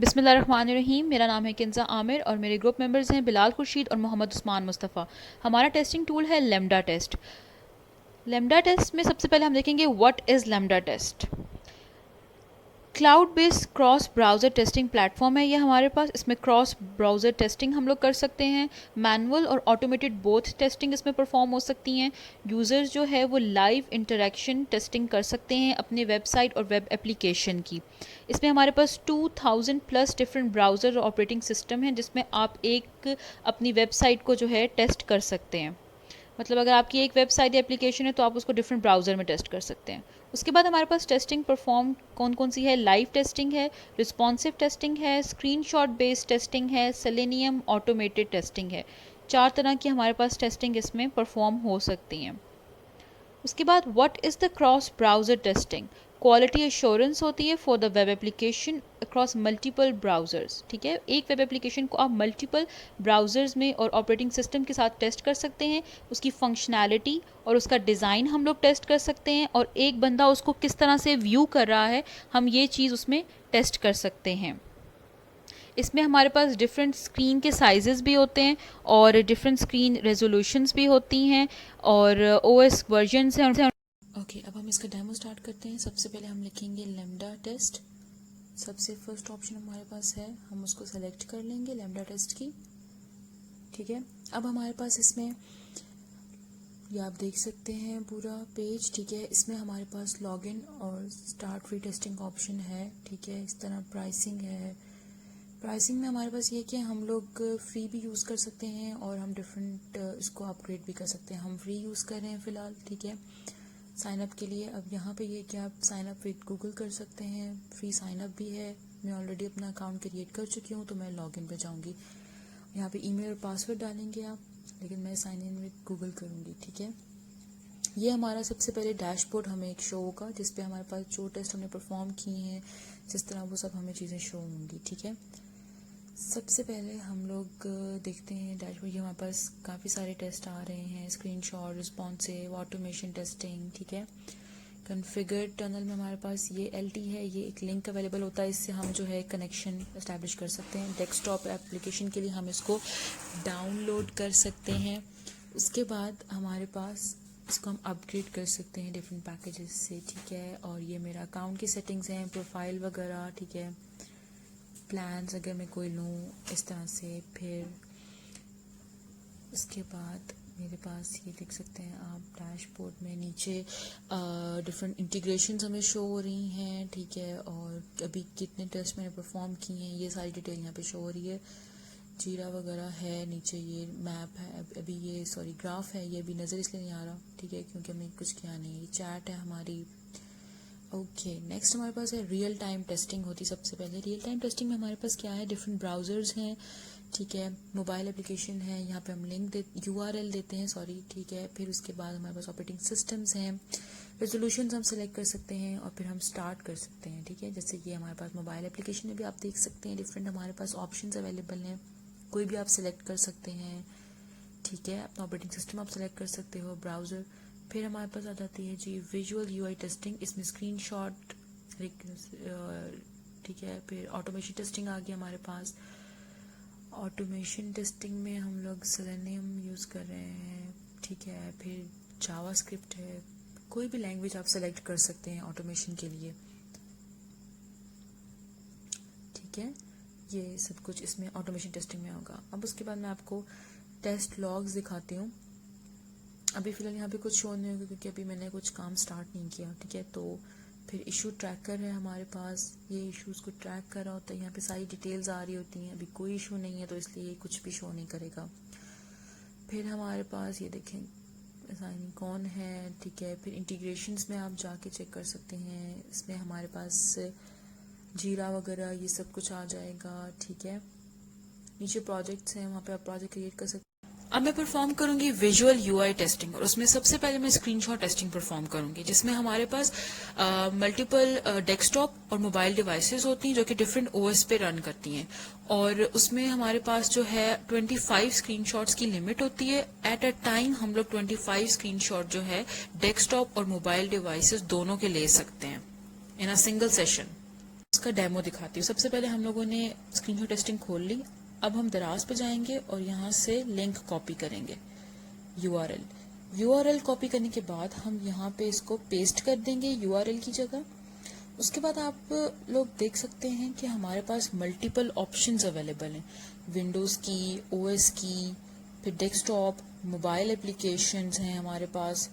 बिस्मिल्लाहिर्रहमानिर्रहीम। मेरा नाम है किंजा आमिर और मेरे ग्रुप मेंबर्स हैं बिलाल खुर्शीद और मोहम्मद उस्मान मुस्तफ़ा। हमारा टेस्टिंग टूल है लेमडा टेस्ट। लेमडा टेस्ट में सबसे पहले हम देखेंगे what is LambdaTest. Cloud based cross browser testing platform है ये हमारे पास। इसमें क्रॉस ब्राउज़र टेस्टिंग हम लोग कर सकते हैं। मैनुअल और ऑटोमेटेड बोथ टेस्टिंग इसमें परफॉर्म हो सकती हैं। यूज़र्स जो है वो लाइव इंटरेक्शन टेस्टिंग कर सकते हैं अपने वेबसाइट और वेब एप्लीकेशन की। इसमें हमारे पास 2000 प्लस डिफरेंट ब्राउज़र और ऑपरेटिंग सिस्टम हैं जिसमें आप एक अपनी वेबसाइट को जो है टेस्ट कर सकते हैं। मतलब अगर आपकी एक वेबसाइट या एप्लीकेशन है तो आप उसको डिफरेंट ब्राउज़र में टेस्ट कर सकते हैं। उसके बाद हमारे पास टेस्टिंग परफॉर्म कौन कौन सी है। लाइव टेस्टिंग है, रिस्पॉन्सिव टेस्टिंग है, स्क्रीनशॉट बेस्ड टेस्टिंग है, सेलेनियम ऑटोमेटेड टेस्टिंग है। 4 तरह की हमारे पास टेस्टिंग इसमें परफॉर्म हो सकती हैं। उसके बाद what is the cross browser testing. Quality assurance होती है for the web application across multiple browsers. ठीक है, एक वेब एप्लीकेशन को आप मल्टीपल ब्राउज़र्स में और ऑपरेटिंग सिस्टम के साथ टेस्ट कर सकते हैं। उसकी फंक्शनैलिटी और उसका डिज़ाइन हम लोग टेस्ट कर सकते हैं और एक बंदा उसको किस तरह से व्यू कर रहा है हम ये चीज़ उसमें टेस्ट कर सकते हैं। इसमें हमारे पास डिफरेंट स्क्रीन के साइज़ेस भी होते हैं और डिफरेंट स्क्रीन रेजोल्यूशंस भी होती हैं और ओएस वर्जन्स हैं। ओके, अब हम इसका डेमो स्टार्ट करते हैं। सबसे पहले हम लिखेंगे लेमडा टेस्ट। सबसे फर्स्ट ऑप्शन हमारे पास है, हम उसको सेलेक्ट कर लेंगे लेमडा टेस्ट की। ठीक है, अब हमारे पास इसमें ये आप देख सकते हैं पूरा पेज। ठीक है, इसमें हमारे पास लॉगिन और स्टार्ट फ्री टेस्टिंग ऑप्शन है। ठीक है, इस तरह प्राइसिंग है। प्राइसिंग में हमारे पास ये कि हम लोग फ्री भी यूज़ कर सकते हैं और हम डिफरेंट इसको अपग्रेड भी कर सकते हैं। हम फ्री यूज़ कर रहे हैं फ़िलहाल। ठीक है, साइन अप के लिए। अब यहाँ पे ये कि आप साइन अप विद गूगल कर सकते हैं, फ्री साइन अप भी है। मैं ऑलरेडी अपना अकाउंट क्रिएट कर चुकी हूँ तो मैं लॉगिन पे जाऊँगी। यहाँ पे ईमेल और पासवर्ड डालेंगे आप, लेकिन मैं साइन इन विद गूगल करूँगी। ठीक है, ये हमारा सबसे पहले डैशबोर्ड हमें एक शो होगा जिसपे हमारे पास जो टेस्ट हमने परफॉर्म किए हैं जिस तरह वो सब हमें चीज़ें शो होंगी। ठीक है, सबसे पहले हम लोग देखते हैं डैशबोर्ड। ये हमारे पास काफ़ी सारे टेस्ट आ रहे हैं, स्क्रीनशॉट, रिस्पॉन्सिव, ऑटोमेशन टेस्टिंग। ठीक है, कॉन्फ़िगर टनल में हमारे पास ये LT है, ये एक लिंक अवेलेबल होता है, इससे हम जो है कनेक्शन इस्टेब्लिश कर सकते हैं। डेस्कटॉप एप्लीकेशन के लिए हम इसको डाउनलोड कर सकते हैं। उसके बाद हमारे पास इसको हम अपग्रेड कर सकते हैं डिफरेंट पैकेजेस से। ठीक है, और ये मेरा अकाउंट की सेटिंग्स हैं, प्रोफाइल वगैरह। ठीक है, प्लान्स अगर मैं कोई लूँ इस तरह से। फिर उसके बाद मेरे पास ये देख सकते हैं आप डैशबोर्ड में नीचे डिफरेंट इंटीग्रेशंस हमें शो हो रही हैं। ठीक है, और अभी कितने टेस्ट मैंने परफॉर्म किए हैं ये सारी डिटेल यहाँ पे शो हो रही है। जीरा वगैरह है, नीचे ये मैप है, अभी ये सॉरी ग्राफ है, ये अभी नज़र इसलिए नहीं आ रहा। ठीक है, क्योंकि हमने कुछ किया नहीं। ये चैट है हमारी। ओके, नेक्स्ट हमारे पास है रियल टाइम टेस्टिंग होती सबसे पहले। रियल टाइम टेस्टिंग में हमारे पास क्या है, डिफरेंट ब्राउज़र्स हैं। ठीक है, मोबाइल एप्लीकेशन है, यहाँ पे हम लिंक URL देते हैं सॉरी। ठीक है, फिर उसके बाद हमारे पास ऑपरेटिंग सिस्टम्स हैं, रेजोल्यूशंस हम सेलेक्ट कर सकते हैं और फिर हम स्टार्ट कर सकते हैं। ठीक है, जैसे कि हमारे पास मोबाइल एप्लीकेशन में भी आप देख सकते हैं डिफरेंट हमारे पास ऑप्शंस अवेलेबल हैं, कोई भी आप सेलेक्ट कर सकते हैं। ठीक है, अपना ऑपरेटिंग सिस्टम आप सेलेक्ट कर सकते हो, ब्राउज़र। फिर हमारे पास आ जाती है जी विजुअल UI टेस्टिंग, इसमें स्क्रीनशॉट। ठीक है, फिर ऑटोमेशन टेस्टिंग आ गई हमारे पास। ऑटोमेशन टेस्टिंग में हम लोग सेलेनियम यूज़ कर रहे हैं। ठीक है, फिर जावास्क्रिप्ट है, कोई भी लैंग्वेज आप सेलेक्ट कर सकते हैं ऑटोमेशन के लिए। ठीक है, ये सब कुछ इसमें ऑटोमेशन टेस्टिंग में होगा। अब उसके बाद मैं आपको टेस्ट लॉग्स दिखाती हूँ। अभी फ़िलहाल यहाँ पे कुछ शो नहीं होगा क्योंकि अभी मैंने कुछ काम स्टार्ट नहीं किया। ठीक है, तो फिर इशू ट्रैकर है हमारे पास, ये इश्यूज़ को ट्रैक कर रहा होता है। यहाँ पे सारी डिटेल्स आ रही होती हैं। अभी कोई इशू नहीं है तो इसलिए ये कुछ भी शो नहीं करेगा। फिर हमारे पास ये देखें साइनिंग कौन है। ठीक है, फिर इंटीग्रेशंस में आप जाके चेक कर सकते हैं, इसमें हमारे पास जीरा वगैरह ये सब कुछ आ जाएगा। ठीक है, नीचे प्रोजेक्ट्स हैं, वहाँ पे आप प्रोजेक्ट क्रिएट कर सकते हैं। अब मैं परफॉर्म करूंगी विजुअल UI टेस्टिंग और उसमें सबसे पहले मैं स्क्रीनशॉट टेस्टिंग परफॉर्म करूंगी जिसमें हमारे पास मल्टीपल डेस्कटॉप और मोबाइल डिवाइसेस होती हैं जो कि डिफरेंट OS पे रन करती हैं और उसमें हमारे पास जो है 25 स्क्रीनशॉट्स की लिमिट होती है। एट अ टाइम हम लोग 25 स्क्रीनशॉट जो है डेस्कटॉप और मोबाइल डिवाइसेस दोनों के ले सकते हैं इन अ सिंगल सेशन। इसका डेमो दिखाती हूँ। सबसे पहले हम लोगों ने स्क्रीनशॉट टेस्टिंग खोल ली। अब हम दराज पे जाएंगे और यहाँ से लिंक कॉपी करेंगे, यूआरएल। यूआरएल कॉपी करने के बाद हम यहाँ पे इसको पेस्ट कर देंगे यूआरएल की जगह। उसके बाद आप लोग देख सकते हैं कि हमारे पास मल्टीपल ऑप्शंस अवेलेबल हैं, विंडोज़ की, ओएस की, फिर डेस्कटॉप, मोबाइल एप्लीकेशंस हैं हमारे पास।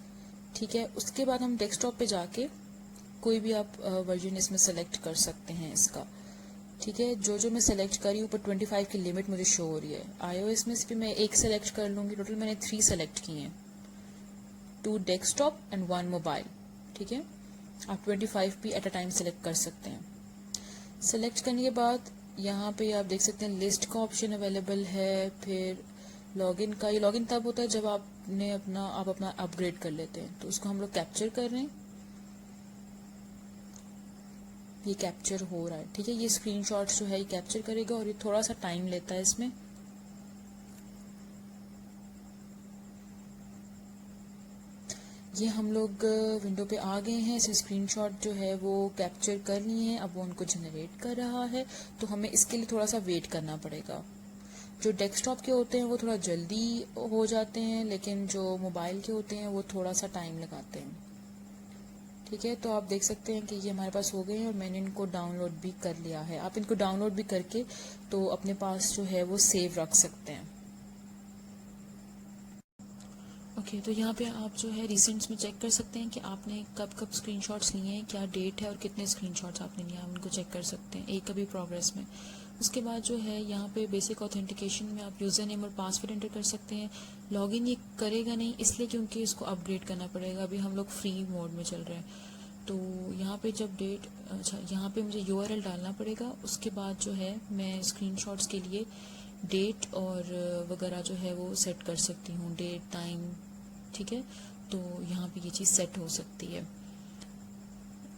ठीक है, उसके बाद हम डेस्कटॉप पे जाके कोई भी आप वर्जन इसमें सेलेक्ट कर सकते हैं इसका। ठीक है, जो मैं सेलेक्ट करी ऊपर 25 की लिमिट मुझे शो हो रही है। iOS में से भी मैं एक सेलेक्ट कर लूँगी। टोटल मैंने 3 सेलेक्ट किए हैं, 2 डेस्कटॉप एंड 1 मोबाइल। ठीक है, आप 25 भी एट अ टाइम सेलेक्ट कर सकते हैं। सेलेक्ट करने के बाद यहाँ पे आप देख सकते हैं लिस्ट का ऑप्शन अवेलेबल है। फिर लॉगिन का, ये लॉगिन तब होता है जब आप अपना अपग्रेड कर लेते हैं, तो उसको हम लोग कैप्चर कर रहे हैं। ये कैप्चर हो रहा है। ठीक है, ये स्क्रीनशॉट्स जो है ये कैप्चर करेगा और ये थोड़ा सा टाइम लेता है इसमें। ये हम लोग विंडो पे आ गए हैं। इसे स्क्रीनशॉट जो है वो कैप्चर कर लिए हैं, अब वो उनको जनरेट कर रहा है। तो हमें इसके लिए थोड़ा सा वेट करना पड़ेगा। जो डेस्कटॉप के होते हैं वो थोड़ा जल्दी हो जाते हैं, लेकिन जो मोबाइल के होते हैं वो थोड़ा सा टाइम लगाते हैं। ठीक है, तो आप देख सकते हैं कि ये हमारे पास हो गए हैं और मैंने इनको डाउनलोड भी कर लिया है। आप इनको डाउनलोड भी करके तो अपने पास जो है वो सेव रख सकते हैं। ओके, तो यहाँ पे आप जो है रिसेंट्स में चेक कर सकते हैं कि आपने कब कब स्क्रीनशॉट्स लिए हैं, क्या डेट है और कितने स्क्रीनशॉट्स आपने लिए हैं, आप उनको चेक कर सकते हैं एक कभी प्रोग्रेस में। उसके बाद जो है यहाँ पे बेसिक ऑथेंटिकेशन में आप यूज़र नेम और पासवर्ड एंटर कर सकते हैं। लॉगिन ये करेगा नहीं, इसलिए क्योंकि इसको अपग्रेड करना पड़ेगा। अभी हम लोग फ्री मोड में चल रहे हैं। तो यहाँ पे जब यहाँ पे मुझे यूआरएल डालना पड़ेगा। उसके बाद जो है मैं स्क्रीनशॉट्स के लिए डेट और वगैरह जो है वो सेट कर सकती हूँ, डेट, टाइम। ठीक है, तो यहाँ पे ये चीज़ सेट हो सकती है।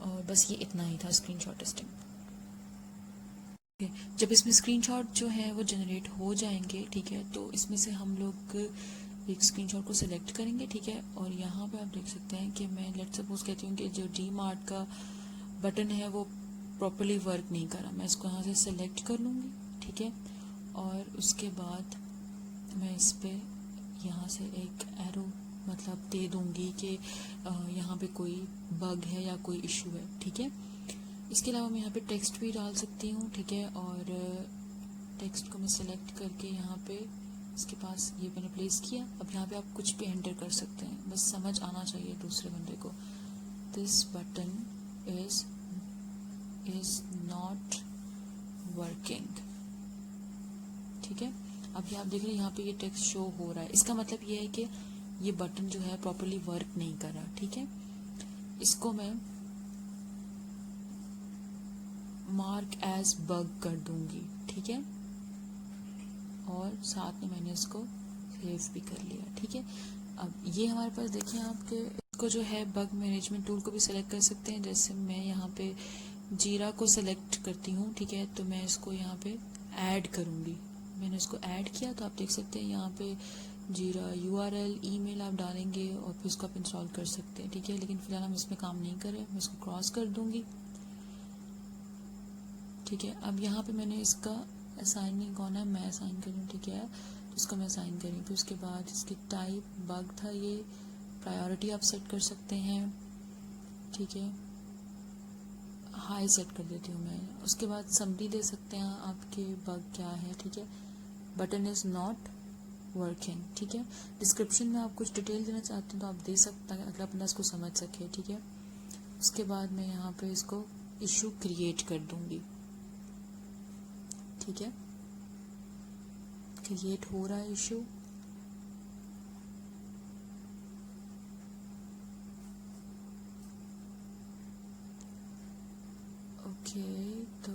और बस ये इतना ही था स्क्रीनशॉट टेस्टिंग। जब इसमें स्क्रीनशॉट जो है वो जनरेट हो जाएंगे, ठीक है, तो इसमें से हम लोग एक स्क्रीनशॉट को सिलेक्ट करेंगे। ठीक है, और यहाँ पे आप देख सकते हैं कि मैं लेट सपोज कहती हूँ कि जो डी मार्ट का बटन है वो प्रॉपरली वर्क नहीं कर रहा। मैं इसको यहाँ से सिलेक्ट कर लूँगी। ठीक है, और उसके बाद मैं इस पर यहाँ से एक एरो मतलब दे दूँगी कि यहाँ पे कोई बग है या कोई इशू है। ठीक है, इसके अलावा मैं यहाँ पे टेक्स्ट भी डाल सकती हूँ। ठीक है, और टेक्स्ट को मैं सेलेक्ट करके यहाँ पे इसके पास ये मैंने प्लेस किया। अब यहाँ पे आप कुछ भी एंटर कर सकते हैं, बस समझ आना चाहिए दूसरे बंदे को। This button is not working. ठीक है, अभी आप देख रहे हैं यहाँ पे ये टेक्स्ट शो हो रहा है। इसका मतलब ये है कि ये बटन जो है प्रॉपरली वर्क नहीं कर रहा। ठीक है, इसको मैं मार्क एज बग कर दूंगी। ठीक है, और साथ में मैंने इसको सेव भी कर लिया। ठीक है, अब ये हमारे पास देखिए आपके इसको जो है बग मैनेजमेंट टूल को भी सिलेक्ट कर सकते हैं। जैसे मैं यहाँ पे जीरा को सिलेक्ट करती हूँ। ठीक है, तो मैं इसको यहाँ पे ऐड करूँगी। मैंने इसको ऐड किया तो आप देख सकते हैं यहाँ पे जीरा यूआरएल, ईमेल आप डालेंगे और फिर इसको आप इंस्टॉल कर सकते हैं। ठीक है, लेकिन फिलहाल हम इसमें काम नहीं करें, मैं इसको क्रॉस कर दूंगी। ठीक है, अब यहाँ पे मैंने इसका असाइन नहीं कौन है, मैं असाइन करूँ। ठीक है, तो इसको मैं असाइन करूँ। फिर उसके बाद इसकी टाइप बग था, ये प्रायोरिटी आप सेट कर सकते हैं। ठीक है, हाई सेट कर देती हूँ मैं। उसके बाद समरी दे सकते हैं आपके बग क्या है। ठीक है, बटन इज़ नॉट वर्किंग। ठीक है, डिस्क्रिप्शन में आप कुछ डिटेल देना चाहते हैं तो आप दे सकते हैं, अगला बंदा इसको समझ सके। ठीक है, उसके बाद मैं यहाँ पे इसको इशू क्रिएट कर दूंगी। ठीक है, क्रिएट हो रहा है इशू। ओके, तो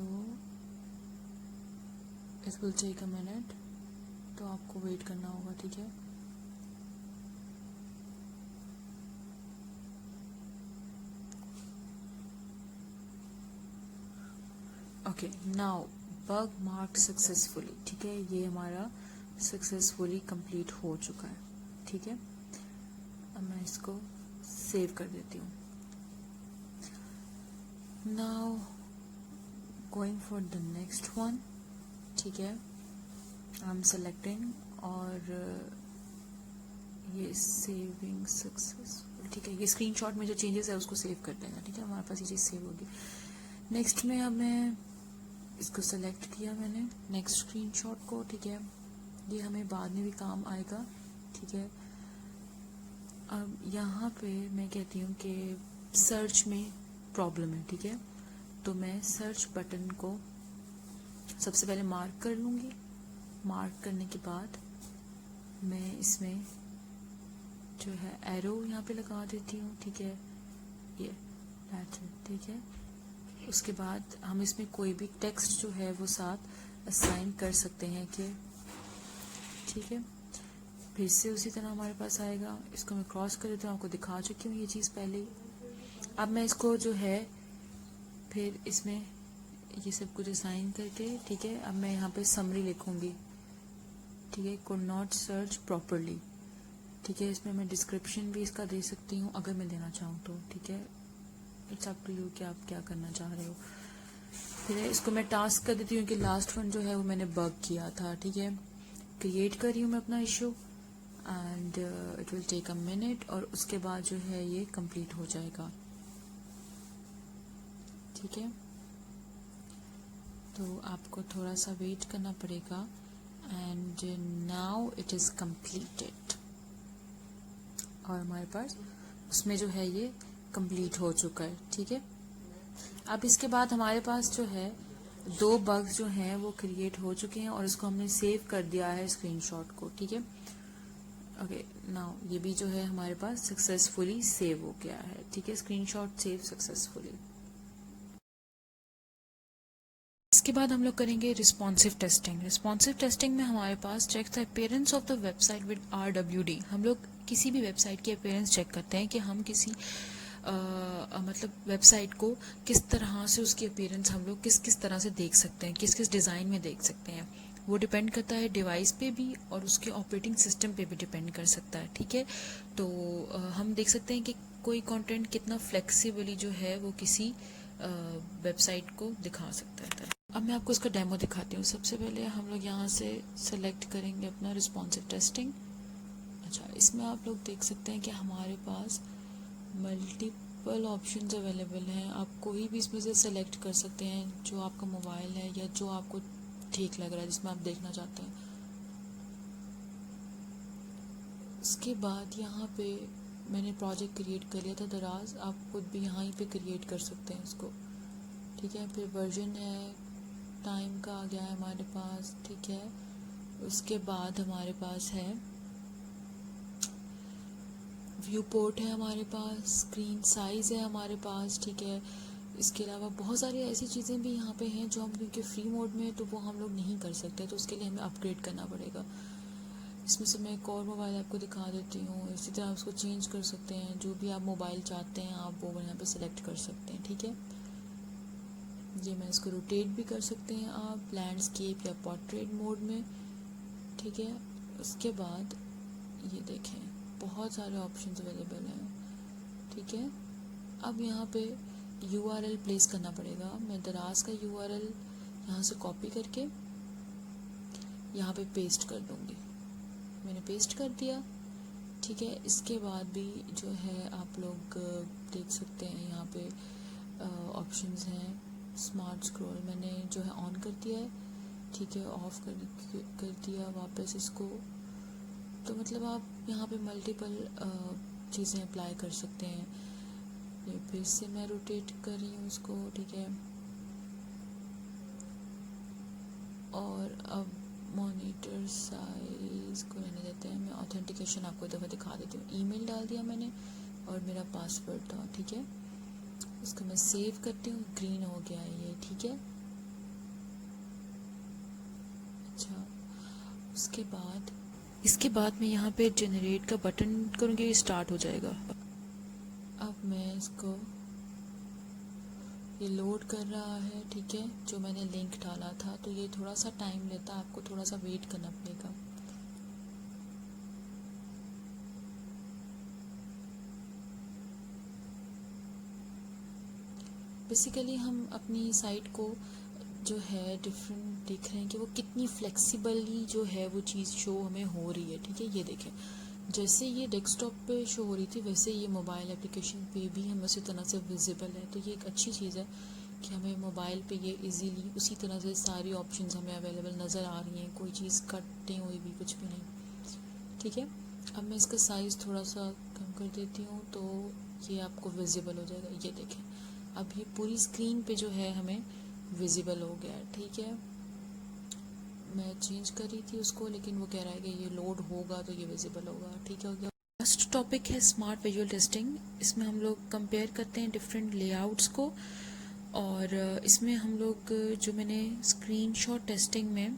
it will take a minute, तो आपको वेट करना होगा। ठीक है, okay, now bug mark successfully. ठीक है, ये हमारा सक्सेसफुली कंप्लीट हो चुका है। ठीक है, अब मैं इसको सेव कर देती हूँ। Now going for the next one, ठीक है। आई एम सेलेक्टिंग और ये सेविंग सक्सेसफुल, ठीक है। ये स्क्रीनशॉट में जो चेंजेस है उसको सेव कर देना, ठीक है। हमारे पास ये चीज़ सेव होगी। नेक्स्ट में अब मैं इसको सेलेक्ट किया मैंने, नेक्स्ट स्क्रीनशॉट को, ठीक है। ये हमें बाद में भी काम आएगा, ठीक है। अब यहाँ पे मैं कहती हूँ कि सर्च में प्रॉब्लम है, ठीक है। तो मैं सर्च बटन को सबसे पहले मार्क कर लूँगी। मार्क करने के बाद मैं इसमें जो है एरो यहाँ पे लगा देती हूँ, ठीक है। ये ठीक है। उसके बाद हम इसमें कोई भी टेक्स्ट जो है वो साथ असाइन कर सकते हैं कि, ठीक है। फिर से उसी तरह हमारे पास आएगा। इसको मैं क्रॉस कर देती हूँ, आपको दिखा चुकी हूँ ये चीज़ पहले ही। अब मैं इसको जो है फिर इसमें ये सब कुछ असाइन करके, ठीक है। अब मैं यहाँ पे समरी लिखूँगी, ठीक है। कुड नॉट सर्च प्रॉपरली, ठीक है। इसमें मैं डिस्क्रिप्शन भी इसका दे सकती हूँ अगर मैं देना चाहूँ तो, ठीक है। इट्स अप टू यू कि आप क्या करना चाह रहे हो। फिर इसको मैं टास्क कर देती हूँ कि लास्ट वन जो है वो मैंने बग किया था, ठीक है। क्रिएट कर रही हूँ मैं अपना issue and it will take a minute और उसके बाद जो है ये कंप्लीट हो जाएगा, ठीक है। तो आपको थोड़ा सा वेट करना पड़ेगा and now it is completed और हमारे पास उसमें जो है ये कंप्लीट हो चुका है, ठीक है। अब इसके बाद हमारे पास जो है 2 बग्स जो हैं वो क्रिएट हो चुके हैं और इसको हमने सेव कर दिया है स्क्रीनशॉट को, ठीक है। ओके, नाउ ये भी जो है हमारे पास सक्सेसफुली सेव हो गया है, ठीक है। Screenshot save successfully. इसके बाद हम लोग करेंगे रिस्पॉन्सिव टेस्टिंग। रिस्पॉन्सिव टेस्टिंग में हमारे पास check the appearance of the website with RWD। हम लोग किसी भी वेबसाइट की अपीयरेंस चेक करते हैं कि हम किसी मतलब वेबसाइट को किस तरह से उसकी अपीयरेंस हम लोग किस किस तरह से देख सकते हैं, किस किस डिज़ाइन में देख सकते हैं। वो डिपेंड करता है डिवाइस पे भी और उसके ऑपरेटिंग सिस्टम पे भी डिपेंड कर सकता है, ठीक है। तो हम देख सकते हैं कि कोई कंटेंट कितना फ्लेक्सिबली जो है वो किसी वेबसाइट को दिखा सकता है। अब मैं आपको इसका डेमो दिखाती हूँ। सबसे पहले हम लोग यहाँ से सेलेक्ट करेंगे अपना रिस्पॉन्सिव टेस्टिंग। अच्छा, इसमें आप लोग देख सकते हैं कि हमारे पास मल्टीपल ऑप्शंस अवेलेबल हैं। आप कोई भी इसमें से सेलेक्ट कर सकते हैं जो आपका मोबाइल है या जो आपको ठीक लग रहा है, जिसमें आप देखना चाहते हैं। उसके बाद यहाँ पे मैंने प्रोजेक्ट क्रिएट कर लिया था दराज, आप खुद भी यहाँ पे क्रिएट कर सकते हैं इसको, ठीक है। फिर वर्जन है, टाइम का आ गया है हमारे पास, ठीक है। उसके बाद हमारे पास है व्यू पोर्ट है हमारे पास, स्क्रीन साइज़ है हमारे पास, ठीक है। इसके अलावा बहुत सारी ऐसी चीज़ें भी यहाँ पे हैं जो हम, क्योंकि फ्री मोड में तो वो हम लोग नहीं कर सकते, तो उसके लिए हमें अपग्रेड करना पड़ेगा। इसमें से मैं एक और मोबाइल आपको दिखा देती हूँ। इसी तरह आप उसको चेंज कर सकते हैं, जो भी आप मोबाइल चाहते हैं आप वो यहाँ पे सिलेक्ट कर सकते हैं, ठीक है। ये मैं इसको रोटेट भी कर सकते हैं आप लैंडस्केप या पोर्ट्रेट मोड में, ठीक है। उसके बाद ये देखें बहुत सारे ऑप्शंस अवेलेबल हैं, ठीक है। अब यहाँ पे URL प्लेस करना पड़ेगा। मैं दराज का URL यहाँ से कॉपी करके यहाँ पे पेस्ट कर दूँगी। मैंने पेस्ट कर दिया, ठीक है। इसके बाद भी जो है आप लोग देख सकते हैं यहाँ पे ऑप्शंस हैं। स्मार्ट स्क्रॉल मैंने जो है ऑन कर दिया है, ठीक है। ऑफ कर दिया वापस इसको। तो मतलब आप यहाँ पे मल्टीपल चीज़ें अप्लाई कर सकते हैं। ये फिर से मैं रोटेट कर रही हूँ इसको, ठीक है। और अब मॉनिटर साइज को रहने देते हैं। मैं ऑथेंटिकेशन आपको दफ़ा दिखा देती हूँ। ईमेल डाल दिया मैंने और मेरा पासवर्ड था, ठीक है। इसको मैं सेव करती हूँ, ग्रीन हो गया है ये, ठीक है। अच्छा, इसके बाद मैं यहाँ पे जनरेट का बटन करूँगी, ये स्टार्ट हो जाएगा। अब मैं इसको, ये लोड कर रहा है, ठीक है। जो मैंने लिंक डाला था, तो ये थोड़ा सा टाइम लेता है, आपको थोड़ा सा वेट करना पड़ेगा। बेसिकली हम अपनी साइट को जो है डिफरेंट देख रहे हैं कि वो कितनी फ्लेक्सिबली जो है वो चीज़ शो हमें हो रही है। ठीक है, ये देखें जैसे ये डेस्कटॉप पे शो हो रही थी वैसे ये मोबाइल एप्लीकेशन पे भी हमें उसी तरह से विजिबल है। तो ये एक अच्छी चीज़ है कि हमें मोबाइल पे ये इजीली उसी तरह से सारी ऑप्शंस हमें अवेलेबल नज़र आ रही हैं, कोई चीज़ कटती हुई भी कुछ भी नहीं। ठीक है, अब मैं इसका साइज़ थोड़ा सा कम कर देती हूँ तो ये आपको विजिबल हो जाएगा। ये देखें अब ये पूरी स्क्रीन पे जो है हमें विजिबल हो गया है। ठीक है, मैं चेंज कर रही थी उसको लेकिन वो कह रहा है कि ये लोड होगा तो ये विजिबल होगा। ठीक है, हो गया। फर्स्ट टॉपिक है स्मार्ट विजुअल टेस्टिंग। इसमें हम लोग कंपेयर करते हैं डिफरेंट लेआउट्स को, और इसमें हम लोग जो मैंने स्क्रीनशॉट टेस्टिंग में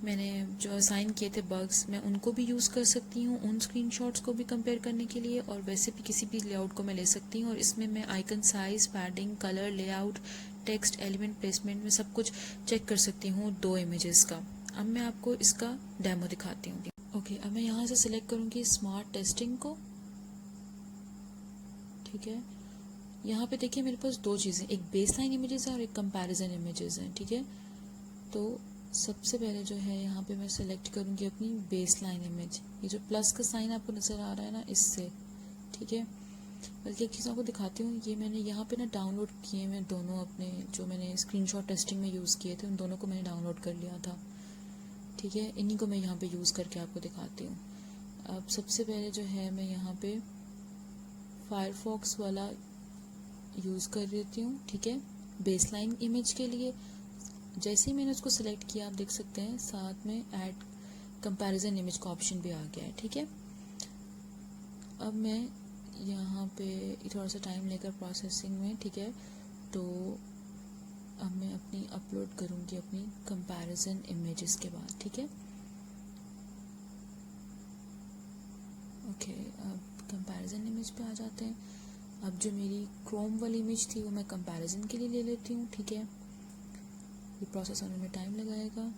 मैंने जो असाइन किए थे बग्स, मैं उनको भी यूज़ कर सकती हूँ उन स्क्रीनशॉट्स को भी कंपेयर करने के लिए, और वैसे भी किसी भी लेआउट को मैं ले सकती हूँ। और इसमें मैं icon size, padding, colour, layout, text, element placement में सब कुछ चेक कर सकती हूँ 2 इमेजेस का। अब मैं आपको इसका डेमो दिखाती हूँ। ओके, अब मैं यहाँ से सिलेक्ट करूँगी स्मार्ट टेस्टिंग को। ठीक है, यहाँ पे देखिए मेरे पास 2 चीज़ें, एक बेसलाइन इमेजेस है और एक कंपैरिजन इमेजेस हैं। ठीक है, तो सबसे पहले जो है यहाँ पे मैं सेलेक्ट करूँगी अपनी बेसलाइन इमेज। ये जो प्लस का साइन आपको नज़र आ रहा है ना, इससे। ठीक है, बल्कि एक चीज़ आपको दिखाती हूँ, ये मैंने यहाँ पे ना डाउनलोड किए मैं दोनों अपने जो मैंने स्क्रीनशॉट टेस्टिंग में यूज़ किए थे उन दोनों को मैंने डाउनलोड कर लिया था। ठीक है, इन्हीं को मैं यहाँ पे यूज़ करके आपको दिखाती हूँ। अब सबसे पहले जो है मैं यहाँ पे फायरफॉक्स वाला यूज़ कर लेती हूँ। ठीक है, बेसलाइन इमेज के लिए जैसे ही मैंने उसको सिलेक्ट किया आप देख सकते हैं साथ में ऐड कंपैरिजन इमेज का ऑप्शन भी आ गया है। ठीक है, अब मैं यहाँ पे थोड़ा सा टाइम लेकर प्रोसेसिंग में। ठीक है, तो अब मैं अपनी अपलोड करूँगी अपनी कंपैरिजन इमेजेस के बाद। ठीक है, ओके, अब कंपैरिजन इमेज पे आ जाते हैं। अब जो मेरी क्रोम वाली इमेज थी वो मैं कंपैरिजन के लिए ले लेती हूँ। ठीक है, ये प्रोसेस होने में टाइम लगाएगा।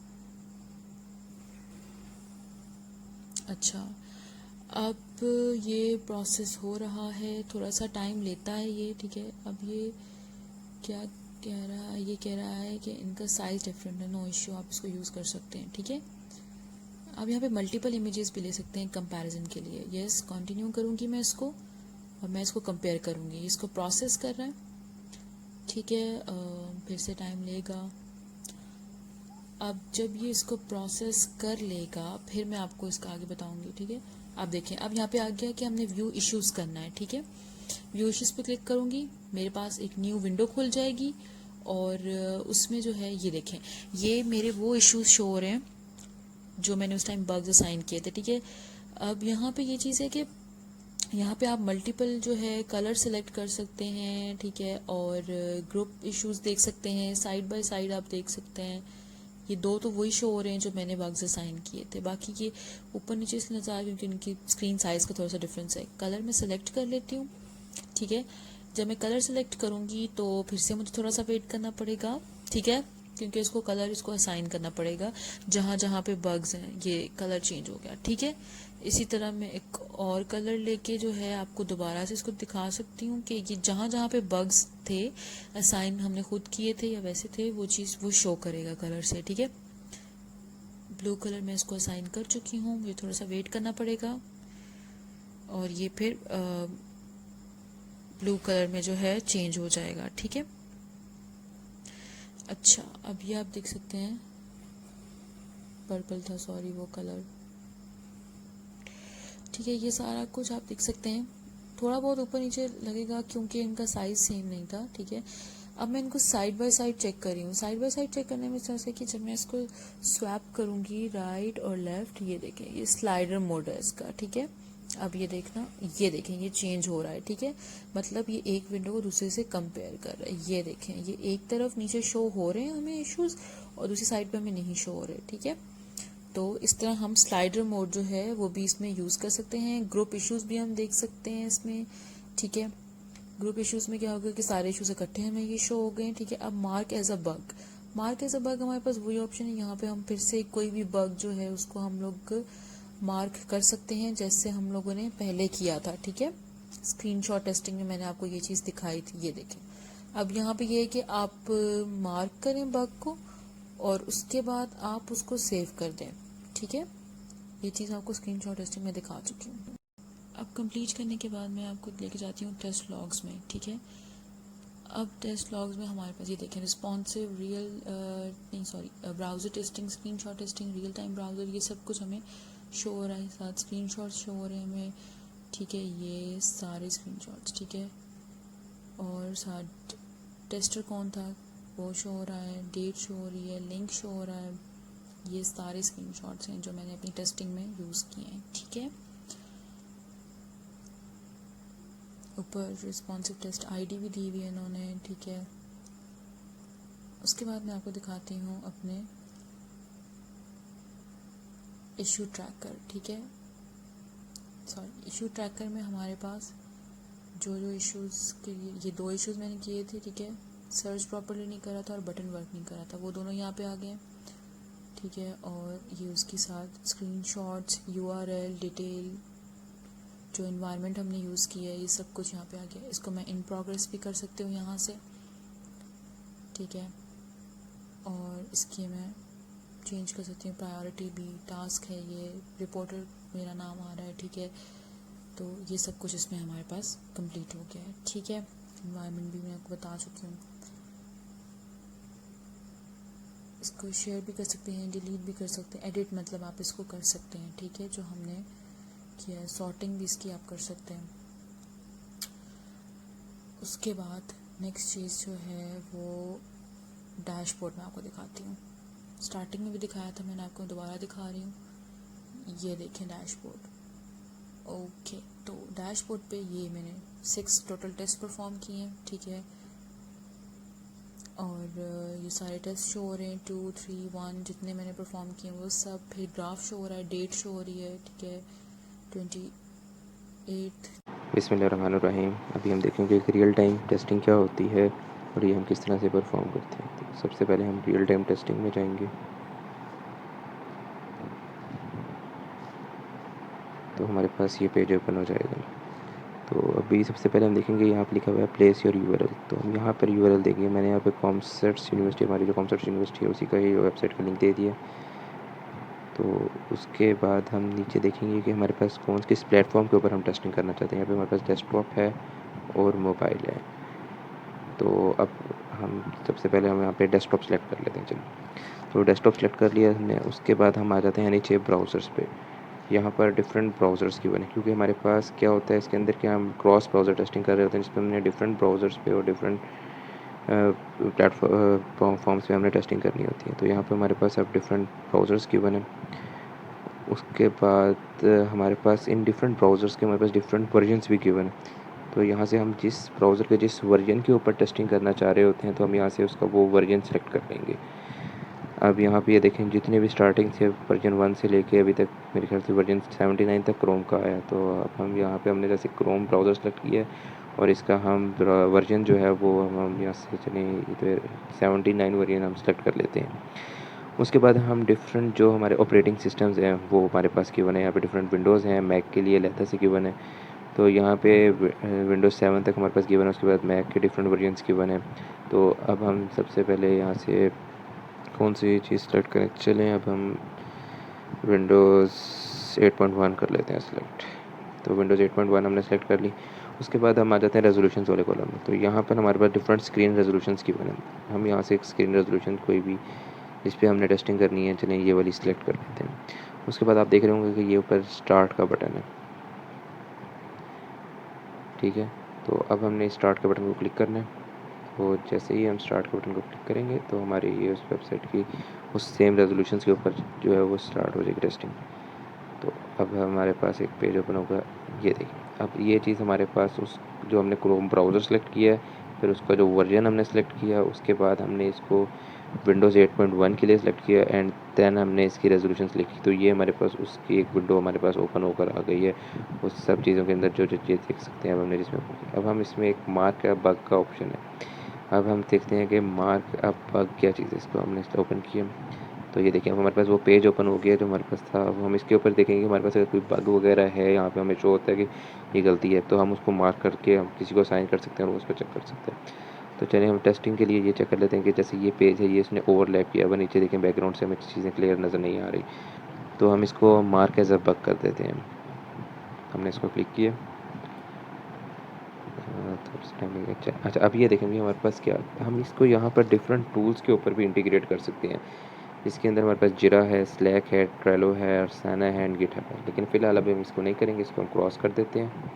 अच्छा, अब ये प्रोसेस हो रहा है, थोड़ा सा टाइम लेता है ये। ठीक है, अब ये क्या कह रहा है, ये कह रहा है कि इनका साइज़ डिफरेंट है, नो इश्यू, आप इसको यूज़ कर सकते हैं। ठीक है, अब यहाँ पे मल्टीपल इमेजेस भी ले सकते हैं कंपैरिजन के लिए। यस, कंटिन्यू करूँगी मैं इसको और मैं इसको कंपेयर करूँगी। इसको प्रोसेस कर रहा है। ठीक है, फिर से टाइम लेगा। अब जब ये इसको प्रोसेस कर लेगा फिर मैं आपको इसका आगे बताऊंगी। ठीक है, आप देखें अब यहाँ पे आ गया कि हमने व्यू इश्यूज़ करना है। ठीक है, व्यू इश्यूज़ पे क्लिक करूँगी, मेरे पास एक न्यू विंडो खुल जाएगी और उसमें जो है ये देखें ये मेरे वो इश्यूज़ शो हो रहे हैं जो मैंने उस टाइम बग्स असाइन किए थे। ठीक है, अब यहाँ पे ये चीज़ है कि यहाँ पे आप मल्टीपल जो है कलर सेलेक्ट कर सकते हैं। ठीक है, और ग्रुप इश्यूज़ देख सकते हैं, साइड बाय साइड आप देख सकते हैं। ये 2 तो वही शो हो रहे हैं जो मैंने बग्स असाइन किए थे, बाकी ये ऊपर नीचे इसलिए नजर आ क्योंकि इनकी स्क्रीन साइज़ का थोड़ा सा डिफरेंस है। कलर मैं सेलेक्ट कर लेती हूँ। ठीक है, जब मैं कलर सेलेक्ट करूँगी तो फिर से मुझे थोड़ा सा वेट करना पड़ेगा। ठीक है, क्योंकि इसको कलर इसको असाइन करना पड़ेगा, जहाँ जहाँ पे बग्स हैं ये कलर चेंज हो गया। ठीक है, इसी तरह मैं एक और कलर लेके जो है आपको दोबारा से इसको दिखा सकती हूँ कि ये जहाँ जहाँ पे बग्स थे असाइन हमने खुद किए थे या वैसे थे वो चीज़ वो शो करेगा कलर से। ठीक है, ब्लू कलर मैं इसको असाइन कर चुकी हूँ, मुझे थोड़ा सा वेट करना पड़ेगा और ये फिर ब्लू कलर में जो है चेंज हो जाएगा। ठीक है, अच्छा, अब ये आप देख सकते हैं पर्पल था, सॉरी वो कलर। ठीक है, ये सारा कुछ आप देख सकते हैं, थोड़ा बहुत ऊपर नीचे लगेगा क्योंकि इनका साइज़ सेम नहीं था। ठीक है, अब मैं इनको साइड बाय साइड चेक कर रही हूँ। साइड बाय साइड चेक करने में इस तरह से कि जब मैं इसको स्वैप करूँगी राइट और लेफ़्ट, ये देखें ये स्लाइडर मोड है इसका। ठीक है, अब ये देखना, ये देखें ये चेंज हो रहा है। ठीक है, मतलब ये एक विंडो को दूसरे से कंपेयर कर रहा है। ये देखें ये एक तरफ नीचे शो हो रहे हैं हमें इश्यूज़ और दूसरी साइड पे हमें नहीं शो हो रहे। ठीक है, तो इस तरह हम स्लाइडर मोड जो है वो भी इसमें यूज़ कर सकते हैं। ग्रुप इश्यूज़ भी हम देख सकते हैं इसमें। ठीक है, ग्रुप इश्यूज़ में क्या होगा कि सारे इश्यूज़ इकट्ठे हमें ये शो हो गए। ठीक है, अब mark as a bug, mark as a bug हमारे पास वही ऑप्शन है। यहाँ पे हम फिर से कोई भी बग जो है उसको हम लोग मार्क कर सकते हैं जैसे हम लोगों ने पहले किया था। ठीक है, स्क्रीनशॉट टेस्टिंग में मैंने आपको ये चीज़ दिखाई थी, ये देखें अब यहाँ पे ये है कि आप मार्क करें बग को और उसके बाद आप उसको सेव कर दें, ठीक है। ये चीज़ आपको स्क्रीनशॉट टेस्टिंग में दिखा चुकी हूँ। अब कंप्लीट करने के बाद मैं आपको लेके जाती हूँ टेस्ट लॉग्स में, ठीक है। अब टेस्ट लॉग्स में हमारे पास ये देखें रिस्पॉन्सिव रियल नहीं sorry browser testing, screenshot testing, real time browser, ये सब कुछ हमें शो हो रहा है, साथ स्क्रीनशॉट शो हो रहे हैं हमें, ठीक है। ये सारे स्क्रीनशॉट्स, ठीक है। और साथ टेस्टर कौन था वो शो हो रहा है, डेट शो हो रही है, लिंक शो हो रहा है। ये सारे स्क्रीनशॉट्स हैं जो मैंने अपनी टेस्टिंग में यूज़ किए हैं, ठीक है। ऊपर रिस्पॉन्सिव टेस्ट आईडी भी दी हुई है इन्होंने, ठीक है। उसके बाद मैं आपको दिखाती हूँ अपने इशू ट्रैकर, ठीक है। सॉरी, इशू ट्रैकर में हमारे पास जो इश्यूज़ के लिए ये 2 इश्यूज़ मैंने किए थे, ठीक है। सर्च प्रॉपर्ली नहीं करा था और बटन वर्क नहीं करा था, वो दोनों यहाँ पे आ गए हैं, ठीक है। और ये उसके साथ स्क्रीनशॉट्स, यूआरएल डिटेल, जो इन्वायरमेंट हमने यूज़ किया है, ये सब कुछ यहाँ पे आ गया। इसको मैं इन प्रोग्रेस भी कर सकती हूँ यहाँ से, ठीक है। और इसकी मैं चेंज कर सकती हूँ प्रायोरिटी भी, टास्क है ये, रिपोर्टर मेरा नाम आ रहा है, ठीक है। तो ये सब कुछ इसमें हमारे पास कंप्लीट हो गया है, ठीक है। इन्वायरमेंट भी मैं आपको बता चुकी हूँ। इसको शेयर भी कर सकते हैं, डिलीट भी कर सकते हैं, एडिट मतलब आप इसको कर सकते हैं, ठीक है, जो हमने किया है। सॉर्टिंग भी इसकी आप कर सकते हैं। उसके बाद नेक्स्ट चीज़ जो है वो डैशबोर्ड में आपको दिखाती हूँ। स्टार्टिंग में भी दिखाया था मैंने आपको, दोबारा दिखा रही हूँ। ये देखें डैशबोर्ड, ओके। तो डैशबोर्ड पे ये मैंने 6 टोटल टेस्ट परफॉर्म किए हैं, ठीक है। और ये सारे टेस्ट शो हो रहे हैं, 2, 3, 1 जितने मैंने परफॉर्म किए वो सब। फिर ग्राफ शो हो रहा है, डेट शो हो रही है, ठीक है, 28। बिस्मिल्लाहिर्रहमानिर्रहीम। अभी हम देखेंगे कि रियल टाइम टेस्टिंग क्या होती है और ये हम किस तरह से परफॉर्म करते हैं। तो सबसे पहले हम रियल टाइम टेस्टिंग में जाएंगे। तो हमारे पास ये पेज ओपन हो जाएगा। तो अभी सबसे पहले हम देखेंगे यहाँ पर लिखा हुआ है प्लेस योर यूआरएल। तो हम यहाँ पर यूआरएल देंगे। मैंने यहाँ पे कॉमर्स यूनिवर्सिटी, हमारी जो कॉमर्स यूनिवर्सिटी है उसी का ही वेबसाइट का लिंक दे दिया। तो उसके बाद हम नीचे देखेंगे कि हमारे पास किस प्लेटफॉर्म के ऊपर हम टेस्टिंग करना चाहते हैं। यहाँ पे हमारे पास डेस्कटॉप है और मोबाइल है। तो अब हम सबसे पहले हम यहाँ पे डेस्कटॉप सेलेक्ट कर लेते हैं। चलिए, तो डेस्कटॉप सेलेक्ट कर लिया हमने। उसके बाद हम आ जाते हैं नीचे ब्राउज़र्स पे। यहाँ पर डिफरेंट ब्राउज़र्स की बने, क्योंकि हमारे पास क्या होता है इसके अंदर कि हम क्रॉस ब्राउज़र टेस्टिंग कर रहे होते हैं, जिसमें हमने डिफरेंट ब्राउज़र्स पे और डिफरेंट प्लेटफॉर्म्स पे हमने टेस्टिंग करनी होती है। तो यहाँ पे हमारे पास अब डिफरेंट ब्राउज़र्स की बने। उसके बाद हमारे पास इन डिफरेंट ब्राउज़र्स के हमारे पास डिफरेंट वर्जन्स भी गिवन है। तो यहाँ से हम जिस ब्राउज़र के जिस वर्जन के ऊपर टेस्टिंग करना चाह रहे होते हैं, तो हम यहाँ से उसका वो वर्जन सेलेक्ट कर लेंगे। अब यहाँ पे ये देखें जितने भी स्टार्टिंग से वर्जन 1 से लेके अभी तक मेरे ख्याल से वर्जन 79 तक क्रोम का आया। तो अब हम यहाँ पे हमने जैसे क्रोम ब्राउज़र सेलेक्ट किया है और इसका हम वर्जन जो है वो हम यहाँ से चलें, इधर 79 वर्जन हम सेलेक्ट कर लेते हैं। उसके बाद हम डिफरेंट जो हमारे ऑपरेटिंग सिस्टम्स हैं वो हमारे पास गिवन है। यहाँ पे डिफरेंट विंडोज़ हैं, मैक के लिए अलहदा से गिवन है। तो यहाँ पे विंडोज़ 7 तक हमारे पास गिवन है। उसके बाद मैक के डिफरेंट वर्जन्स गिवन है। तो अब हम सबसे पहले यहाँ से कौन सी चीज़ सेलेक्ट करें, चलें अब हम विंडोज़ 8.1 कर लेते हैं सेलेक्ट। तो विंडोज़ 8.1 हमने सेलेक्ट कर ली। उसके बाद हम आ जाते हैं रेजोल्यूशंस वाले कॉलम में। तो यहाँ पर हमारे पास डिफरेंट स्क्रीन रेजोल्यूशंस की बने। हम यहाँ से एक स्क्रीन रेजोल्यूशन कोई भी जिस पे हमने टेस्टिंग करनी है, चलें ये वाली सिलेक्ट कर लेते हैं। उसके बाद आप देख रहे होंगे कि ये ऊपर स्टार्ट का बटन है, ठीक है। तो अब हमने स्टार्ट के बटन को क्लिक करना है। तो जैसे ही हम स्टार्ट के बटन को क्लिक करेंगे तो हमारी ये उस वेबसाइट की उस सेम रेजोल्यूशन के ऊपर जो है वो स्टार्ट हो जाएगी टेस्टिंग। तो अब हमारे पास एक पेज ओपन होगा, ये देखिए। अब ये चीज़ हमारे पास उस जो हमने क्रोम ब्राउज़र सेलेक्ट किया है, फिर उसका जो वर्जन हमने सेलेक्ट किया, उसके बाद हमने इसको विंडोज़ 8.1 के लिए सेलेक्ट किया एंड देन हमने इसकी रेजोल्यूशन सेलेक्ट की। तो ये हमारे पास उसकी एक विंडो हमारे पास ओपन होकर आ गई है उस सब चीज़ों के अंदर जो जो चीज़ देख सकते हैं अब हमने जिसमें। अब हम इसमें एक मार्क या बग का ऑप्शन है। अब हम देखते हैं कि मार्क अब बग क्या चीज़ है। इसको हमने ओपन किया तो ये देखिए हमारे पास वो पेज ओपन हो गया जो हमारे पास था। अब हम इसके ऊपर देखेंगे कि हमारे पास अगर कोई बग वगैरह है, यहाँ पे हमें शो होता है कि ये गलती है, तो हम उसको मार्क करके हम किसी को साइन कर सकते हैं और उस पर चेक कर सकते हैं। तो चलिए हम टेस्टिंग के लिए ये चेक कर लेते हैं कि जैसे ये पेज है, ये इसने ओवरलैप किया हुआ, नीचे देखें बैकग्राउंड से हमें चीज़ें क्लियर नज़र नहीं आ रही, तो हम इसको मार्क एज अ बग कर देते हैं। हमने इसको क्लिक किया, अच्छा अब ये देखेंगे हमारे पास क्या, हम इसको यहाँ पर डिफरेंट टूल्स के ऊपर भी इंटीग्रेट कर सकते हैं। इसके अंदर हमारे पास जिरा है, स्लैक है, ट्रेलो है, अर्साना है एंड गिटहब है, लेकिन फ़िलहाल अभी हम इसको नहीं करेंगे, इसको हम क्रॉस कर देते हैं।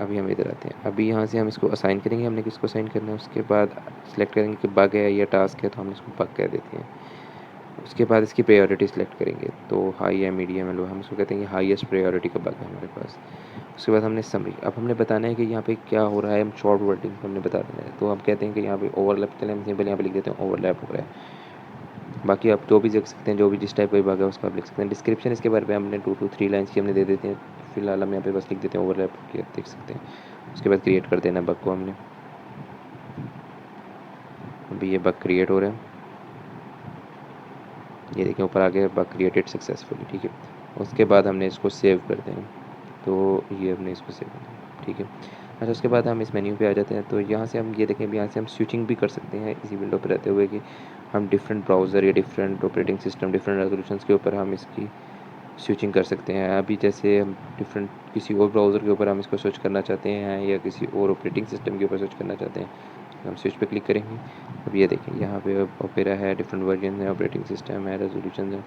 अभी हम इधर आते हैं, अभी यहाँ से हम इसको असाइन करेंगे, हमने किसको असाइन करना है, उसके बाद सेलेक्ट करेंगे कि बग है या टास्क है, तो हम इसको बग कह देते हैं। उसके बाद इसकी प्रायोरिटी सेलेक्ट करेंगे, तो हाई है, मीडियम है, लो, हम इसको कहते हैं कि हाईएस्ट प्रायोरिटी का बग है हमारे पास। उसके बाद हमने समरी, अब हमने बताना है कि यहाँ पे क्या हो रहा है, हम शॉर्ट वर्डिंग हमने बता देना है, तो हम कहते हैं कि यहाँ पे ओवरलैप, चले हम सिंपल यहाँ पे लिख देते हैं ओवरलैप हो रहा है। बाकी आप जो भी लिख सकते हैं, जो भी जिस टाइप का बग है उसका आप लिख सकते हैं। डिस्क्रिप्शन इसके बारे में हमने 2 to 3 लाइन्स की हमने दे देते हैं, फिलहाल हम यहाँ पे बस लिख देते हैं ओवरलैप किया, देख सकते हैं। उसके बाद क्रिएट कर देना बग को हमने, अभी ये बग क्रिएट हो रहे हैं, ये देखें ऊपर आगे बग क्रिएटेड सक्सेसफुली, ठीक है। उसके बाद हमने इसको सेव कर दें, तो ये हमने इसको सेव कर दिया, ठीक है। अच्छा, उसके बाद हम इस मेन्यू पे आ जाते हैं, तो यहाँ से हम ये देखें, यहाँ से हम स्विचिंग भी कर सकते हैं इसी विंडो पर रहते हुए कि हम डिफरेंट ब्राउज़र या different operating system, different resolutions के ऊपर हम इसकी स्विचिंग कर सकते हैं। अभी जैसे हम डिफरेंट किसी और ब्राउज़र के ऊपर हम इसको स्विच करना चाहते हैं या किसी और ऑपरेटिंग सिस्टम के ऊपर स्विच करना चाहते हैं, हम स्विच पे क्लिक करेंगे। अब ये देखें यहाँ पे ओपेरा है, डिफरेंट वर्जन है, ऑपरेटिंग सिस्टम है, रेजोल्यूशन है,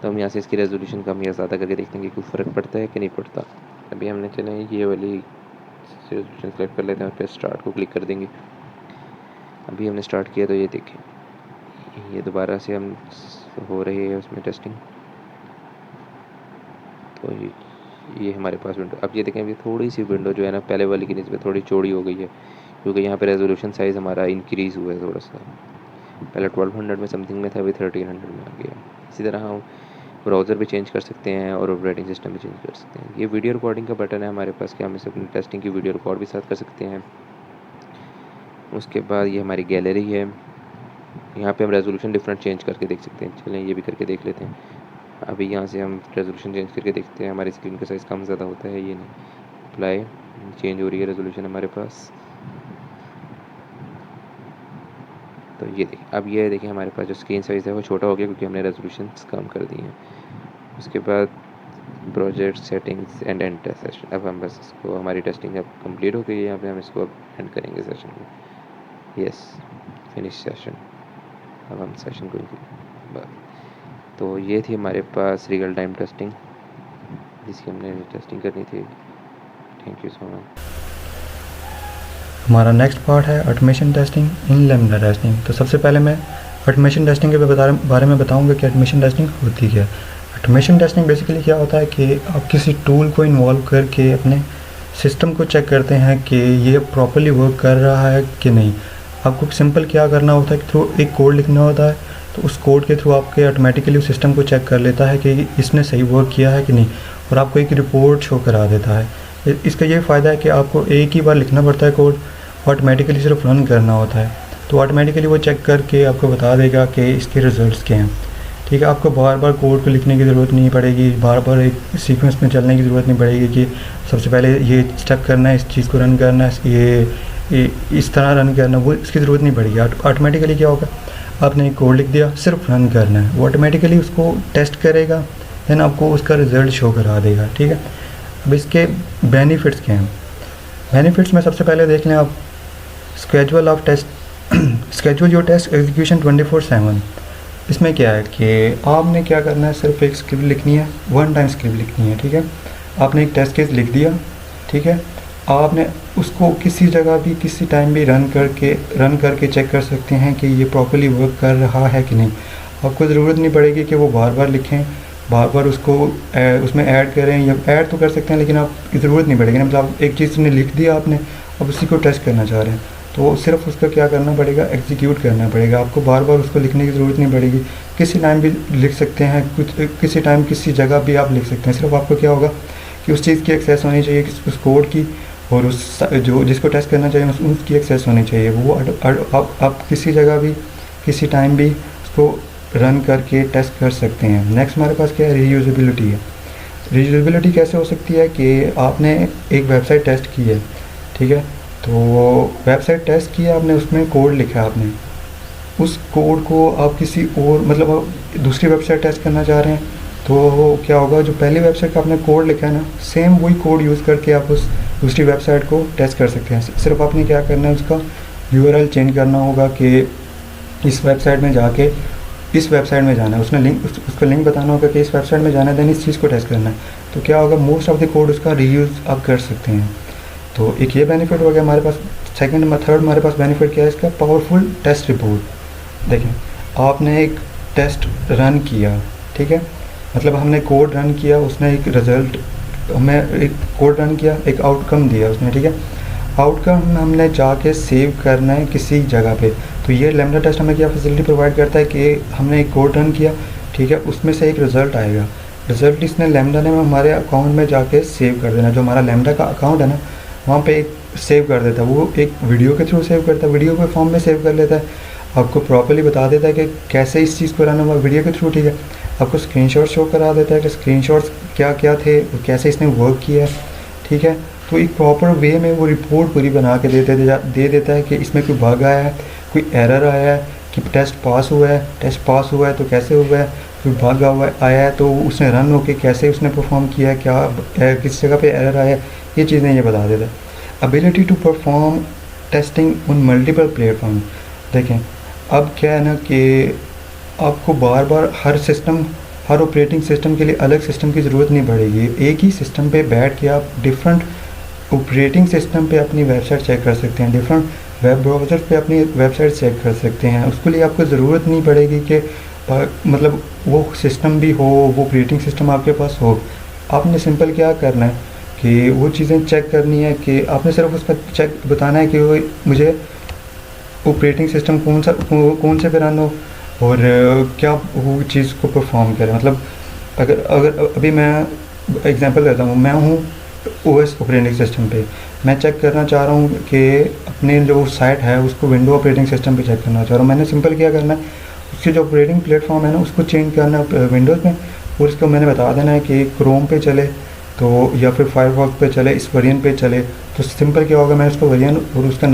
तो हम यहाँ से इसकी रेजोल्यूशन कम या ज़्यादा करके देखते हैं कि कोई फ़र्क पड़ता है कि नहीं पड़ता। अभी हमने चले ये वाली रेजोल्यूशन सेलेक्ट कर लेते हैं और फिर स्टार्ट को क्लिक कर देंगे। अभी हमने स्टार्ट किया, तो ये देखें ये दोबारा से हम हो रही है उसमें टेस्टिंग, तो ये हमारे पास विंडो, अब ये देखें अभी थोड़ी सी विंडो जो है ना पहले वाली की निस्बत थोड़ी चौड़ी हो गई है, क्योंकि यहाँ पे रेजोल्यूशन साइज़ हमारा इंक्रीज़ हुआ है थोड़ा सा, पहले 1200 में समथिंग में था, अभी 1300 में आ गया। इसी तरह हम ब्राउज़र भी चेंज कर सकते हैं और ऑपरेटिंग सिस्टम भी चेंज कर सकते हैं। ये वीडियो रिकॉर्डिंग का बटन है हमारे पास कि हम इसे अपनी टेस्टिंग की वीडियो रिकॉर्ड भी साथ कर सकते हैं। उसके बाद ये हमारी गैलरी है, यहाँ पे हम रेजोल्यूशन डिफरेंट चेंज करके देख सकते हैं, चलें ये भी करके देख लेते हैं। अभी यहाँ से हम रेजोल्यूशन चेंज करके देखते हैं, हमारी स्क्रीन का साइज़ कम ज़्यादा होता है, ये नहीं, अप्लाई, चेंज हो रही है रेजोल्यूशन हमारे पास। तो ये देखिए, अब ये देखिए हमारे पास जो स्क्रीन साइज़ है वो छोटा हो गया क्योंकि हमने रेजोल्यूशन कम कर दी हैं। उसके बाद project settings and and test session, अब हम बस इसको, हमारी टेस्टिंग अब कंप्लीट हो गई है, यहाँ पे हम इसको अब एंड करेंगे सेशन को, यस फिनिश सेशन। अब हम सेशन को तो ये थी हमारे पास रियल टाइम टेस्टिंग जिसकी हमने टेस्टिंग करनी थी। Thank you so much. हमारा नेक्स्ट पार्ट है automation testing in lambda testing. तो सबसे पहले मैं ऑटोमेशन टेस्टिंग के बारे में बताऊंगा कि ऑटोमेशन टेस्टिंग होती क्या है। ऑटोमेशन टेस्टिंग बेसिकली क्या होता है कि आप किसी टूल को इन्वॉल्व करके अपने सिस्टम को चेक करते हैं कि ये प्रॉपर्ली वर्क कर रहा है कि नहीं। आपको सिंपल क्या करना होता है कि थ्रू एक कोड लिखना होता है, तो उस कोड के थ्रू आपके ऑटोमेटिकली उस सिस्टम को चेक कर लेता है कि इसने सही वर्क किया है कि नहीं, और आपको एक रिपोर्ट शो करा देता है। इसका ये फ़ायदा है कि आपको एक ही बार लिखना पड़ता है कोड, ऑटोमेटिकली सिर्फ रन करना होता है, तो ऑटोमेटिकली वो चेक करके आपको बता देगा कि इसके रिज़ल्ट्स क्या हैं। ठीक है, आपको बार बार कोड को लिखने की ज़रूरत नहीं पड़ेगी, बार बार एक सीक्वेंस में चलने की ज़रूरत नहीं पड़ेगी कि सबसे पहले ये स्टेप करना है, इस चीज़ को रन करना है, ये इस तरह रन करना, वो इसकी ज़रूरत नहीं पड़ेगी। ऑटोमेटिकली क्या होगा, आपने एक कोड लिख दिया, सिर्फ रन करना है, वो ऑटोमेटिकली उसको टेस्ट करेगा, देन आपको उसका रिज़ल्ट शो करा देगा। ठीक है, अब इसके बेनिफिट्स क्या हैं। बेनिफिट्स में सबसे पहले देख लें आप, schedule of test, schedule your test execution 24/7। इसमें क्या है कि आपने क्या करना है, सिर्फ एक स्क्रिप्ट लिखनी है, वन टाइम स्क्रिप्ट लिखनी है। ठीक है, आपने एक टेस्ट केस लिख दिया, ठीक है, आपने उसको किसी जगह भी किसी टाइम भी रन करके चेक कर सकते हैं कि ये प्रॉपर्ली वर्क कर रहा है कि नहीं। आपको ज़रूरत नहीं पड़ेगी कि वो बार बार लिखें, बार बार उसको उसमें ऐड करें, या ऐड तो कर सकते हैं लेकिन आपकी ज़रूरत नहीं पड़ेगी ना। मतलब एक चीज़ ने लिख दिया आपने, अब उसी को टेस्ट करना चाह रहे हैं, तो सिर्फ उसका क्या करना पड़ेगा, एग्जीक्यूट करना पड़ेगा। आपको बार बार उसको लिखने की ज़रूरत नहीं पड़ेगी, किसी टाइम भी लिख सकते हैं, किसी टाइम किसी जगह भी आप लिख सकते हैं। सिर्फ आपको क्या होगा कि उस चीज़ की एक्सेस होनी चाहिए, उस कोड की, और उस जो जिसको टेस्ट करना चाहिए उसकी एक्सेस होनी चाहिए। वो आप किसी जगह भी किसी टाइम भी उसको रन करके टेस्ट कर सकते हैं। नेक्स्ट हमारे पास क्या है, रीयूजेबिलिटी है। रीयूजेबिलिटी कैसे हो सकती है कि आपने एक वेबसाइट टेस्ट की है, ठीक है, तो वेबसाइट टेस्ट किया आपने, उसमें कोड लिखा है आपने, उस कोड को आप किसी और मतलब आप दूसरी वेबसाइट टेस्ट करना चाह रहे हैं, तो क्या होगा, जो पहली वेबसाइट का आपने कोड लिखा है ना, सेम वही कोड यूज़ करके आप उस दूसरी वेबसाइट को टेस्ट कर सकते हैं। सिर्फ आपने क्या करना है, उसका यूआरएल चेंज करना होगा कि इस वेबसाइट में जाके इस वेबसाइट में जाना है, उसने लिंक उसका लिंक बताना होगा कि इस वेबसाइट में जाना है, देन इस चीज़ को टेस्ट करना है। तो क्या होगा, मोस्ट ऑफ द कोड उसका रीयूज़ आप कर सकते हैं। तो एक ये बेनिफिट हो गया हमारे पास। सेकंड थर्ड हमारे पास बेनिफिट क्या है इसका, पावरफुल टेस्ट रिपोर्ट। देखें, आपने एक टेस्ट रन किया, ठीक है, मतलब हमने कोड रन किया, उसने एक रिज़ल्ट, हमें एक कोड रन किया, एक आउटकम दिया उसने, ठीक है। आउटकम हमने जाके सेव करना है किसी जगह पे। तो ये लैम्डा टेस्ट हमें क्या फैसिलिटी प्रोवाइड करता है कि हमने एक कोड रन किया, ठीक है, उसमें से एक रिज़ल्ट आएगा, रिज़ल्ट इसने लैम्डा ने हमारे अकाउंट में जाके सेव कर देना। जो हमारा लैम्डा का अकाउंट है ना, वहाँ पे एक सेव कर देता है, वो एक वीडियो के थ्रू सेव करता है, वीडियो के फॉर्म में सेव कर लेता है, आपको प्रॉपर्ली बता देता है कि कैसे इस चीज़ को रन हुआ वीडियो के थ्रू, ठीक है। आपको स्क्रीनशॉट शो करा देता है कि स्क्रीनशॉट्स क्या क्या थे, कैसे इसने वर्क किया, ठीक है। तो एक प्रॉपर वे में वो रिपोर्ट पूरी बना के दे देता है कि इसमें कोई बग आया है, कोई एरर आया है, कि टेस्ट पास हुआ है तो कैसे हुआ है, कोई बग आया है तो उसने रन होके कैसे उसने परफॉर्म किया है, क्या किस जगह पे एरर आया है, ये चीज़ें ये बता देता है। Ability to perform testing on multiple platform. देखें, अब क्या है ना कि आपको बार बार हर ऑपरेटिंग सिस्टम के लिए अलग सिस्टम की ज़रूरत नहीं पड़ेगी। एक ही सिस्टम पे बैठ के आप डिफरेंट ऑपरेटिंग सिस्टम पे अपनी वेबसाइट चेक कर सकते हैं, डिफरेंट वेब ब्राउज़र पे अपनी वेबसाइट चेक कर सकते हैं। उसके लिए आपको ज़रूरत नहीं पड़ेगी कि मतलब वो सिस्टम भी हो, वो ऑपरेटिंग सिस्टम आपके पास हो। आपने सिंपल क्या करना है कि वो चीज़ें चेक करनी है कि आपने सिर्फ उसका चेक बताना है कि वो मुझे ऑपरेटिंग सिस्टम कौन से पे रन हो और क्या वो चीज़ को परफॉर्म करे। मतलब अगर अभी मैं एग्जांपल देता हूँ, मैं हूँ ओएस ऑपरेटिंग सिस्टम पे, मैं चेक करना चाह रहा हूँ कि अपने जो साइट है उसको विंडो ऑपरेटिंग सिस्टम पे चेक करना चाह रहा हूँ। मैंने सिंपल क्या करना है, उसके जो ऑपरेटिंग प्लेटफॉर्म है ना उसको चेंज करना है विंडोज़ में, और इसको मैंने बता देना है कि क्रोम पे चले तो या फिर फायरफॉक्स पे चले, इस वेरिएंट पे चले। तो सिंपल क्या होगा, मैं उसको वेरिएंट और उसका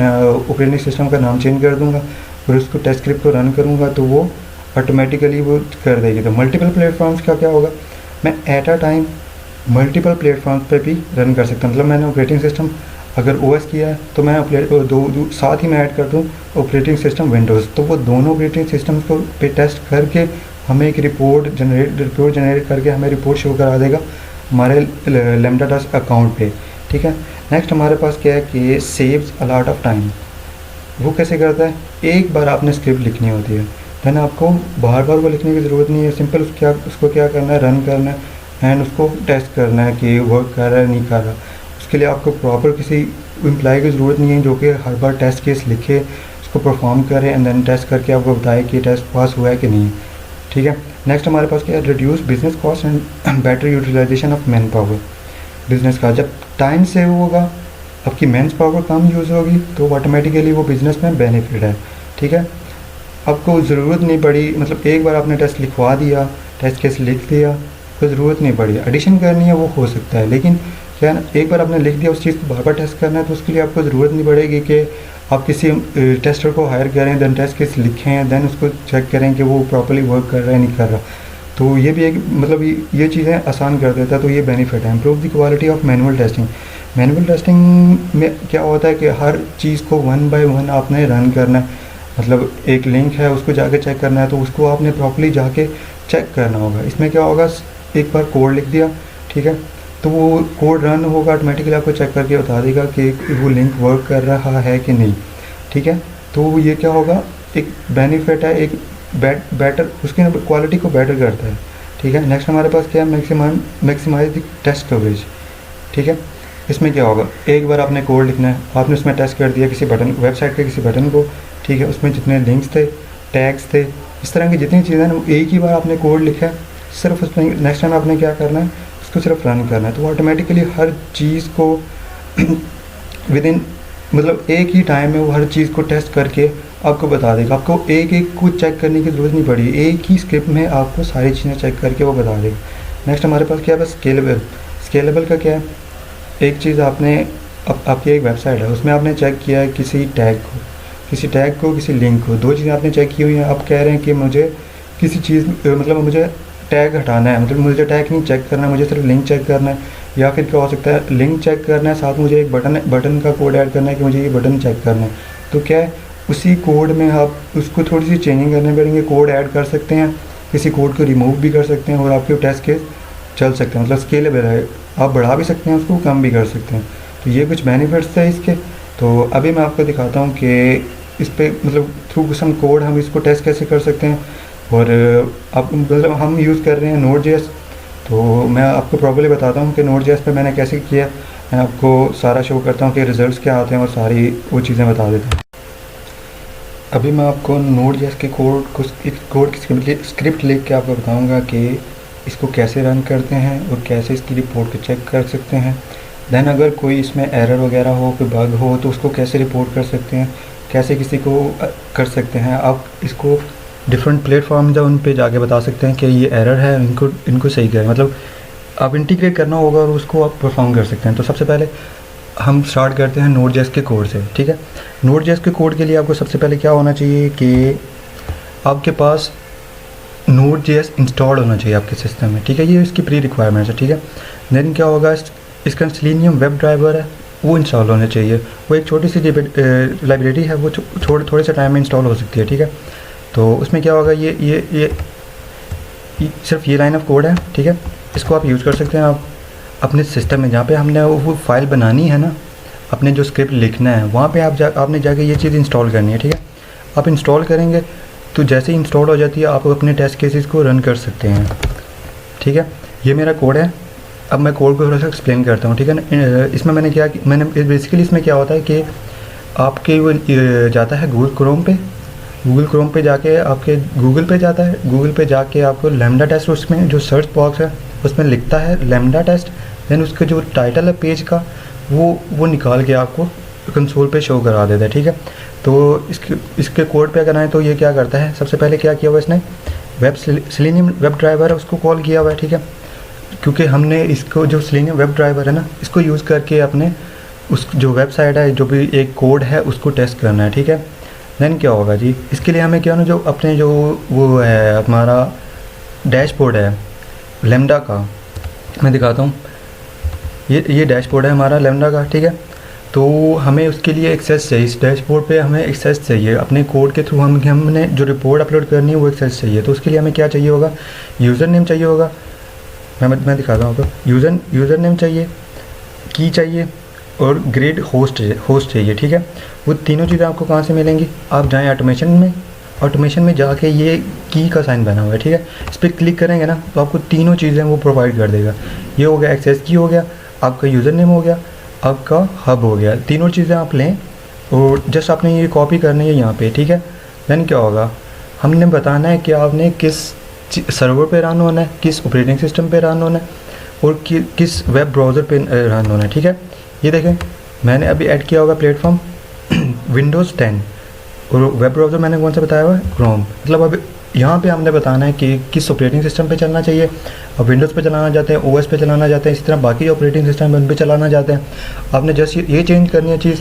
ऑपरेटिंग सिस्टम का नाम चेंज कर दूँगा और उसको टेस्ट स्क्रिप्ट को रन करूँगा तो वो ऑटोमेटिकली वो कर देगी। तो मल्टीपल प्लेटफॉर्म्स का क्या होगा, मैं at a time multiple platforms पे भी रन कर सकता हूँ। मतलब मैंने ऑपरेटिंग सिस्टम अगर ओएस किया है तो मैं साथ ही मैं ऐड कर दूँ ऑपरेटिंग सिस्टम विंडोज़, तो वो दोनों ऑपरेटिंग सिस्टम्स को पे टेस्ट करके हमें एक रिपोर्ट जनरेट करके हमें रिपोर्ट शो करा देगा हमारे लैम्डा टेस्ट अकाउंट पे, ठीक है। नेक्स्ट हमारे पास क्या है कि saves a lot of time. वो कैसे करता है, एक बार आपने स्क्रिप्ट लिखनी होती है, देन आपको बार बार वो लिखने की ज़रूरत नहीं है। सिंपल उसको क्या करना है, रन करना है एंड उसको टेस्ट करना है कि वर्क कर रहा है नहीं कर रहा। उसके लिए आपको प्रॉपर किसी एम्प्लॉय की ज़रूरत नहीं है जो कि हर बार टेस्ट केस लिखे, उसको परफॉर्म करे एंड देन टेस्ट करके आपको बताए कि टेस्ट पास हुआ है कि नहीं, ठीक है। नेक्स्ट हमारे पास क्या है, reduce business cost and better utilization of man power. Business का जब टाइम सेव होगा, आपकी मैन पावर कम यूज़ होगी तो ऑटोमेटिकली वो बिज़नेस में बेनिफिट है, ठीक है। आपको ज़रूरत नहीं पड़ी, मतलब एक बार आपने टेस्ट लिखवा दिया, टेस्ट केस लिख दिया, कोई ज़रूरत नहीं पड़ी। एडिशन करनी है वो हो सकता है, लेकिन क्या है ना, एक बार आपने लिख दिया, उस चीज़ को बार बार टेस्ट करना है तो उसके लिए आपको ज़रूरत नहीं पड़ेगी कि आप किसी टेस्टर को हायर करें, देन टेस्ट केस लिखें, देन उसको चेक करें कि वो प्रॉपर्ली वर्क कर रहा है नहीं कर रहा। तो ये भी एक मतलब ये चीज़ें आसान कर देता है, तो ये बेनिफिट है। Improve the quality of manual testing. Manual testing में क्या होता है कि हर चीज़ को वन बाय वन आपने रन करना है। मतलब एक लिंक है उसको जाके चेक करना है तो उसको आपने प्रॉपर्ली जाके चेक करना होगा। इसमें क्या होगा, एक बार कोड लिख दिया, ठीक है, तो वो कोड रन होगा, ऑटोमेटिकली आपको चेक करके बता देगा कि वो लिंक वर्क कर रहा है कि नहीं, ठीक है। तो ये क्या होगा, एक बेनिफिट है, एक बेटर उसकी क्वालिटी को बेटर करता है, ठीक है। नेक्स्ट हमारे पास क्या है, मैक्सिमाइज द टेस्ट कवरेज, ठीक है। इसमें क्या होगा, एक बार आपने कोड लिखना है, आपने उसमें टेस्ट कर दिया किसी बटन, वेबसाइट के किसी बटन को, ठीक है, उसमें जितने लिंक्स थे, टैग्स थे, इस तरह की जितनी चीज़ें हैं एक ही बार आपने कोड लिखा है, सिर्फ उसमें नेक्स्ट टाइम आपने क्या करना है, उसको सिर्फ रन करना है। तो ऑटोमेटिकली हर चीज़ को विद इन मतलब एक ही टाइम में वो हर चीज़ को टेस्ट करके आपको बता देगा। आपको एक एक को चेक करने की ज़रूरत नहीं पड़ी, एक ही स्क्रिप्ट में आपको सारी चीज़ें चेक करके वो बता देगा। नेक्स्ट हमारे पास क्या है, स्केलेबल। स्केलेबल का क्या है, एक चीज़ आपने आपकी एक वेबसाइट है, उसमें आपने चेक किया है किसी टैग को किसी लिंक को, दो चीज़ें आपने चेक की हुई हैं। आप कह रहे हैं कि मुझे किसी चीज़ मतलब मुझे टैग हटाना है, मतलब मुझे टैग नहीं चेक करना है, मुझे सिर्फ लिंक चेक करना है, या फिर क्या हो सकता है लिंक चेक करना है, साथ मुझे एक बटन का कोड ऐड करना है कि मुझे ये बटन चेक करना है। तो क्या है, उसी कोड में आप उसको थोड़ी सी चेंजिंग करने पड़ेंगे, कोड ऐड कर सकते हैं, किसी कोड को रिमूव भी कर सकते हैं, और आपके टेस्ट केस चल सकते हैं, मतलब स्केलेबल है, आप बढ़ा भी सकते हैं उसको, कम भी कर सकते हैं। तो ये कुछ बेनिफिट्स है इसके। तो अभी मैं आपको दिखाता हूँ कि इस पर मतलब थ्रू सम कोड हम इसको टेस्ट कैसे कर सकते हैं। और अब मतलब हम यूज़ कर रहे हैं Node.js, तो मैं आपको प्रॉपर्ली बताता हूँ कि Node.js पे मैंने कैसे किया। मैं आपको सारा शो करता हूँ कि रिज़ल्ट्स क्या आते हैं और सारी वो चीज़ें बता देता हूँ। अभी मैं आपको Node.js के कोड की स्क्रिप्ट लिख के आपको बताऊँगा कि इसको कैसे रन करते हैं और कैसे इसकी रिपोर्ट को चेक कर सकते हैं। देन अगर कोई इसमें एरर वगैरह हो, कोई बग हो, तो उसको कैसे रिपोर्ट कर सकते हैं, कैसे किसी को कर सकते हैं। आप इसको डिफरेंट प्लेटफॉर्म जो उन पे जाके बता सकते हैं कि ये एरर है, इनको सही करें, मतलब आप इंटीग्रेट करना होगा और उसको आप परफॉर्म कर सकते हैं। तो सबसे पहले हम स्टार्ट करते हैं Node.js के कोड से, ठीक है। Node.js के कोड के लिए आपको सबसे पहले क्या होना चाहिए कि आपके पास Node.js इंस्टॉल होना चाहिए आपके सिस्टम में, ठीक है। ये इसकी प्री रिक्वायरमेंट्स है, ठीक है। देन क्या होगा, इसका Selenium वेब ड्राइवर है वो इंस्टॉल होना चाहिए। वो एक छोटी सी लाइब्रेरी है, वो थोड़े से टाइम में इंस्टॉल हो सकती है, ठीक है। तो उसमें क्या होगा, ये सिर्फ ये लाइन ऑफ कोड है, ठीक है। इसको आप यूज़ कर सकते हैं आप अपने सिस्टम में, जहाँ पे हमने वो फाइल बनानी है ना, अपने जो स्क्रिप्ट लिखना है वहाँ पे आपने जाके ये चीज़ इंस्टॉल करनी है, ठीक है। आप इंस्टॉल करेंगे तो जैसे ही इंस्टॉल हो जाती है आप अपने टेस्ट केसेस को रन कर सकते हैं, ठीक है। ये मेरा कोड है। अब मैं कोड को थोड़ा सा एक्सप्लेन करता हूँ, ठीक है ना। इसमें मैंने बेसिकली इसमें क्या होता है कि आपके वो जाता है गूगल क्रोम पे जाके आपके गूगल पे जाता है, गूगल पे जाके आपको लैम्डा टेस्ट, उसमें जो सर्च बॉक्स है उसमें लिखता है लैम्डा टेस्ट। देन उसका जो टाइटल है पेज का वो निकाल के आपको कंसोल पे शो करा देता है, ठीक है। तो इसके कोड पे अगर आए तो ये क्या करता है, सबसे पहले क्या किया हुआ इसने Selenium वेब ड्राइवर है उसको कॉल किया हुआ है, ठीक है। क्योंकि हमने इसको जो Selenium वेब ड्राइवर है ना, इसको यूज़ करके अपने उस जो वेबसाइट है, जो भी एक कोड है उसको टेस्ट करना है, ठीक है। देन क्या होगा जी, इसके लिए हमें क्या ना, जो अपने जो वो है हमारा डैशबोर्ड है लैम्डा का, मैं दिखाता हूँ। ये डैशबोर्ड है हमारा लैम्डा का, ठीक है। तो हमें उसके लिए एक्सेस चाहिए, इस डैशबोर्ड पे हमें एक्सेस चाहिए अपने कोड के थ्रू। हमने जो रिपोर्ट अपलोड करनी है वो एक्सेस चाहिए। तो उसके लिए हमें क्या चाहिए होगा, यूज़र नेम चाहिए होगा। मैं दिखाता हूँ आपको। यूज़र नेम चाहिए, की चाहिए और ग्रेड होस्ट चाहिए, ठीक है। वो तीनों चीज़ें आपको कहाँ से मिलेंगी, आप जाएँ ऑटोमेशन में जाके ये की का साइन बना हुआ है, ठीक है। इस पर क्लिक करेंगे ना तो आपको तीनों चीज़ें वो प्रोवाइड कर देगा। ये हो गया एक्सेस की, हो गया आपका यूज़र नेम, हो गया आपका हब, हो गया। तीनों चीज़ें आप लें और जस्ट आपने ये कॉपी करनी है यहाँ पे, ठीक है। देन क्या होगा, हमने बताना है कि आपने किस सर्वर पे रन होना है, किस ऑपरेटिंग सिस्टम पे रन होना है और किस वेब ब्राउज़र पे रन होना है, ठीक है। ये देखें मैंने अभी ऐड किया होगा प्लेटफॉर्म विंडोज़ 10 और वेब ब्राउज़र मैंने कौन सा बताया हुआ है, क्रोम। मतलब अब यहाँ पे हमने बताना है कि किस ऑपरेटिंग सिस्टम पे चलना चाहिए। अब विंडोज़ पे चलाना चाहते हैं, ओएस पे चलाना चाहते हैं, इसी तरह बाकी ऑपरेटिंग सिस्टम उन पे चलाना चाहते हैं। आपने जस्ट ये चेंज करनी है चीज़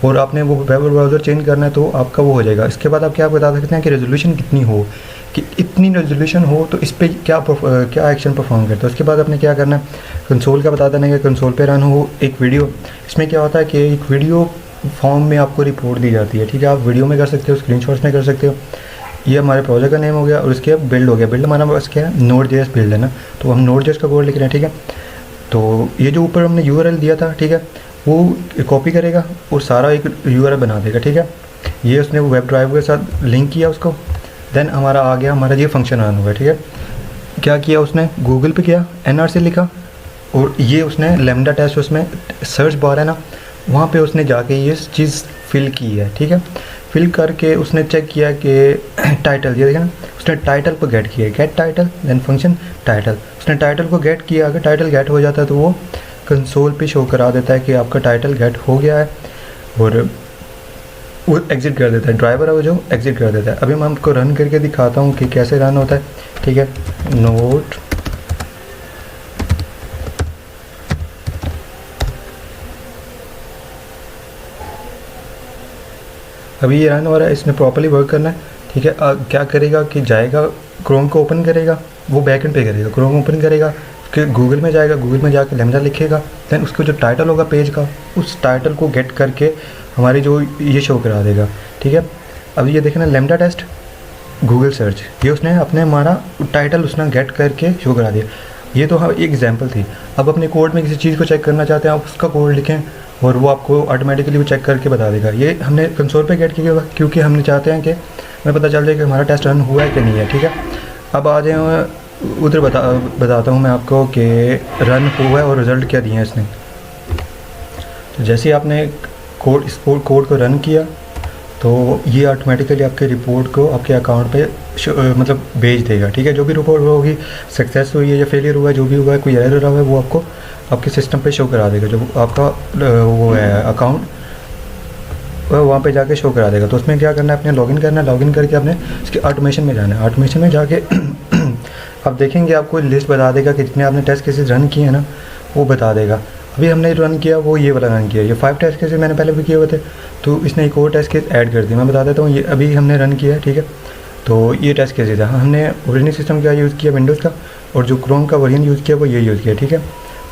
और आपने वो वेब ब्राउज़र चेंज करना है तो आपका वो हो जाएगा। इसके बाद आप क्या बता सकते हैं कि रेजोल्यूशन कितनी हो, कि इतनी रेजोल्यूशन हो तो इस पर क्या एक्शन परफॉर्म करता है। उसके बाद आपने क्या करना है, कंसोल का बता देना है कि कंसोल पे रन हो एक वीडियो। इसमें क्या होता है कि एक वीडियो फॉर्म में आपको रिपोर्ट दी जाती है, ठीक है। आप वीडियो में कर सकते हो, स्क्रीनशॉट्स में कर सकते हो। ये हमारे प्रोजेक्ट का नेम हो गया और उसके बिल्ड हो गया। बिल्ड हमारा बस क्या है, Node.js बिल्ड है ना, तो हम Node.js का कोड लिख रहे हैं, ठीक है। तो ये जो ऊपर हमने URL दिया था, ठीक है, वो कॉपी करेगा और सारा एक URL बना देगा, ठीक है। ये उसने वो वेब ड्राइवर के साथ लिंक किया उसको। देन हमारा आ गया, हमारा ये फंक्शन रन हुआ, ठीक है। क्या किया उसने, गूगल पे किया, NRC लिखा और ये उसने लैम्डा टेस्ट, उसमें सर्च बार है ना, वहाँ पे उसने जाके ये चीज़ फिल की है, ठीक है। फिल करके उसने चेक किया कि टाइटल, ये देखा ना, उसने टाइटल पर गेट किया, get title, then function title. उसने टाइटल को गेट किया, अगर टाइटल गेट हो जाता है तो वो कंसोल पे शो करा देता है कि आपका टाइटल गेट हो गया है और वो एग्ज़िट कर देता है। ड्राइवर है वो जो एग्ज़िट कर देता है। अभी मैं आपको रन करके दिखाता हूँ कि कैसे रन होता है, ठीक है। नोट अभी ये रन हो रहा है, इसने प्रॉपर्ली वर्क करना है, ठीक है। क्या करेगा कि जाएगा क्रोम को ओपन करेगा, वो बैकएंड पे करेगा, क्रोम ओपन करेगा, फिर गूगल में जाएगा, गूगल में जाके लैम्डा लिखेगा, देन उसको जो टाइटल होगा पेज का, उस टाइटल को गेट करके हमारी जो ये शो करा देगा, ठीक है। अब ये देखना लैम्डा टेस्ट गूगल सर्च, ये उसने अपने हमारा टाइटल उसने गेट करके शो करा दिया। ये तो हाँ एक एग्जांपल थी। अब अपने कोड में किसी चीज़ को चेक करना चाहते हैं, आप उसका कोड लिखें और वो आपको ऑटोमेटिकली वो चेक करके बता देगा। ये हमने कंसोल पे गेट किया हुआ क्योंकि हमने चाहते हैं कि हमें पता चल जाए कि हमारा टेस्ट रन हुआ है कि नहीं है, ठीक है। अब आ जाए उधर बताता हूँ मैं आपको कि रन हुआ है और रिज़ल्ट क्या दिए हैं इसने। तो जैसे ही आपने इस कोड को रन किया तो ये ऑटोमेटिकली आपके रिपोर्ट को आपके अकाउंट पे मतलब भेज देगा, ठीक है। जो भी रिपोर्ट होगी, सक्सेस हुई है या फेलियर हुआ है, जो भी हुआ है, कोई एरर रहा है, वो आपको आपके सिस्टम पे शो करा देगा। जो आपका वो है अकाउंट, वह वहाँ पे जाके शो करा देगा। तो उसमें क्या करना है, अपने लॉगिन करना है, लॉगिन करके आपने इसके ऑटोमेशन में जाना है। ऑटोमेशन में जाके आप देखेंगे आपको लिस्ट बता देगा कि जितने आपने टेस्ट केसेस रन किए हैं ना, वो बता देगा। अभी हमने रन किया वो ये वाला रन किया, ये 5 टेस्ट केसेस मैंने पहले भी किए हुए थे, तो इसने एक और टेस्ट केस ऐड कर दिया। मैं बता देता हूँ, ये अभी हमने रन किया है, ठीक है। तो ये टेस्ट केसेस है, हमने ऑपरेटिंग सिस्टम क्या यूज़ किया, विंडोज़ का, और जो क्रोम का वर्जन यूज़ किया वो ये यूज़ किया, ठीक है।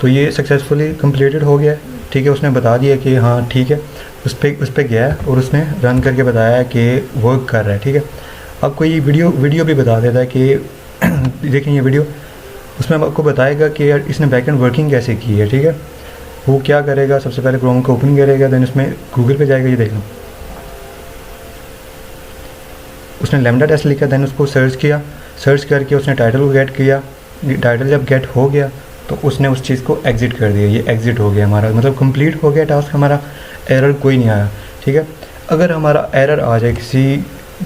तो ये सक्सेसफुली कंप्लीटेड हो गया है, ठीक है। उसने बता दिया कि हाँ ठीक है, उस पर गया है और उसने रन करके बताया है कि वर्क कर रहा है, ठीक है। अब कोई वीडियो भी बता देता है कि देखें ये वीडियो, उसमें आपको बताएगा कि यार इसने बैकएंड वर्किंग कैसे की है, ठीक है। वो क्या करेगा, सबसे पहले क्रोम को ओपन करेगा, देन उसमें गूगल पे जाएगा, ये देखना उसने लैम्डा टेस्ट लिखा, देन उसको सर्च किया, सर्च करके उसने टाइटल को गेट किया। टाइटल जब गेट हो गया तो उसने उस चीज़ को एग्जिट कर दिया, ये एग्जिट हो गया हमारा, मतलब कंप्लीट हो गया टास्क हमारा, एरर कोई नहीं आया, ठीक है। अगर हमारा एरर आ जाए,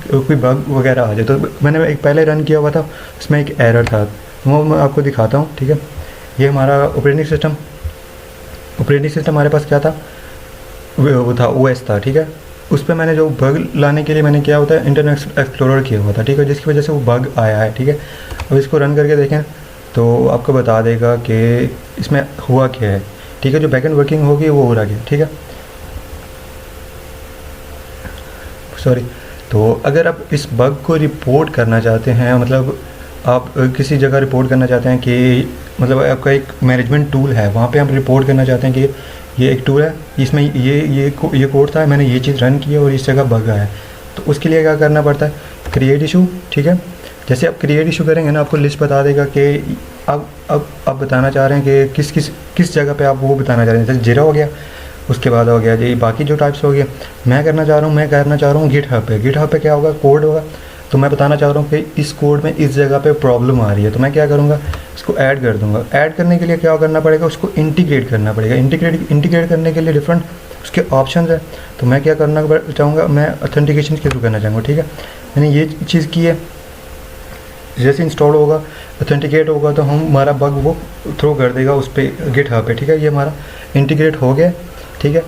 कोई बग वगैरह आ जाए, तो मैंने एक पहले रन किया हुआ था, उसमें एक एरर था, वो मैं आपको दिखाता हूँ, ठीक है। ये हमारा ऑपरेटिंग सिस्टम हमारे पास क्या था, वो था OS था, ठीक है। उस पर मैंने जो बग लाने के लिए मैंने क्या होता है, इंटरनेट एक्सप्लोरर किया हुआ था, ठीक है, जिसकी वजह से वो बग आया है, ठीक है। अब इसको रन करके देखें तो आपको बता देगा कि इसमें हुआ क्या है, ठीक है। जो बैकएंड वर्किंग होगी वो हो रहा है, ठीक है, सॉरी। तो अगर आप इस बग को रिपोर्ट करना चाहते हैं, मतलब आप किसी जगह रिपोर्ट करना चाहते हैं कि मतलब आपका एक मैनेजमेंट टूल है, वहाँ पे आप रिपोर्ट करना चाहते हैं कि ये एक टूल है, इसमें ये कोड था, मैंने ये चीज़ रन की है और इस जगह बग आया है, तो उसके लिए क्या करना पड़ता है, क्रिएट इशू, ठीक है। जैसे आप क्रिएट इशू करेंगे ना, आपको लिस्ट बता देगा कि आप बताना चाह रहे हैं कि किस जगह पे आप वो बताना चाह रहे हैं। जैसे जीरा हो गया, उसके बाद हो गया जी बाकी जो टाइप्स हो गए। मैं करना चाह रहा हूँ गिटहब पे क्या होगा, कोड होगा, तो मैं बताना चाह रहा हूँ कि इस कोड में इस जगह पे प्रॉब्लम आ रही है, तो मैं क्या करूँगा, इसको ऐड कर दूँगा। ऐड करने के लिए क्या करना पड़ेगा, उसको इंटीग्रेट करना पड़ेगा। इंटीग्रेट करने के लिए डिफरेंट उसके ऑप्शन है, तो मैं क्या करना चाहूँगा, मैं ऑथेंटिकेशन के थ्रू करना चाहूँगा, ठीक है। मैंने ये चीज़ की है, जैसे इंस्टॉल होगा, ऑथेंटिकेट होगा, तो हम हमारा बग वो थ्रो कर देगा उस पर गिटहब पे, ठीक है। ये हमारा इंटीग्रेट हो गया, ठीक है।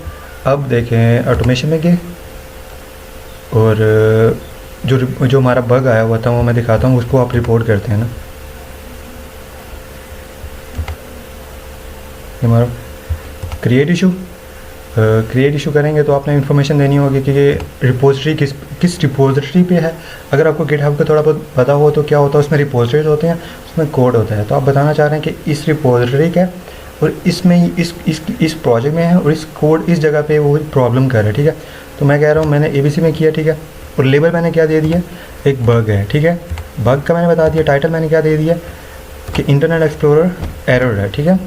अब देखें ऑटोमेशन में गए और जो हमारा बग आया हुआ था वो मैं दिखाता हूँ, उसको आप रिपोर्ट करते हैं ना। हमारा क्रिएट इशू करेंगे तो आपने इन्फॉर्मेशन देनी होगी कि ये रिपोजिटरी किस रिपोजिटरी पे है। अगर आपको गिटहब का थोड़ा बहुत पता हो तो क्या होता है, उसमें रिपोजिटरीज होते हैं, उसमें कोड होता है, तो आप बताना चाह रहे हैं कि इस रिपोजिटरी का और इसमें इस प्रोजेक्ट में है और इस कोड इस जगह पे वो प्रॉब्लम कर रहा है, ठीक है। तो मैं कह रहा हूँ मैंने ABC में किया, ठीक है, और लेबल मैंने क्या दे दिया, एक बग है, ठीक है। बग का मैंने बता दिया, टाइटल मैंने क्या दे दिया कि इंटरनेट एक्सप्लोरर एरर है, ठीक है,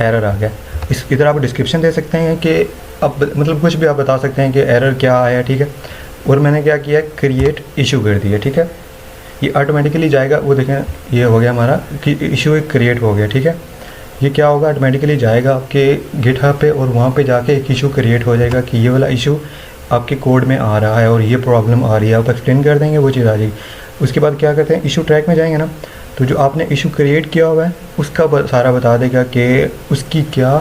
एरर आ गया। इधर आप डिस्क्रिप्शन दे सकते हैं कि अब मतलब कुछ भी आप बता सकते हैं कि एरर क्या आया, ठीक है। और मैंने क्या किया, क्रिएट इशू कर दिया, ठीक है। ये ऑटोमेटिकली जाएगा, वो देखें ये हो गया हमारा कि इशू एक क्रिएट हो गया, ठीक है। ये क्या होगा, ऑटोमेटिकली जाएगा आपके गिटहब पे और वहाँ पे जाके एक इशू क्रिएट हो जाएगा कि ये वाला इशू आपके कोड में आ रहा है और ये प्रॉब्लम आ रही है, आप एक्सप्लेन कर देंगे, वो चीज़ आ जाएगी। उसके बाद क्या करते हैं, इशू ट्रैक में जाएंगे ना, तो जो आपने इशू क्रिएट किया हुआ है उसका सारा बता देगा कि उसकी क्या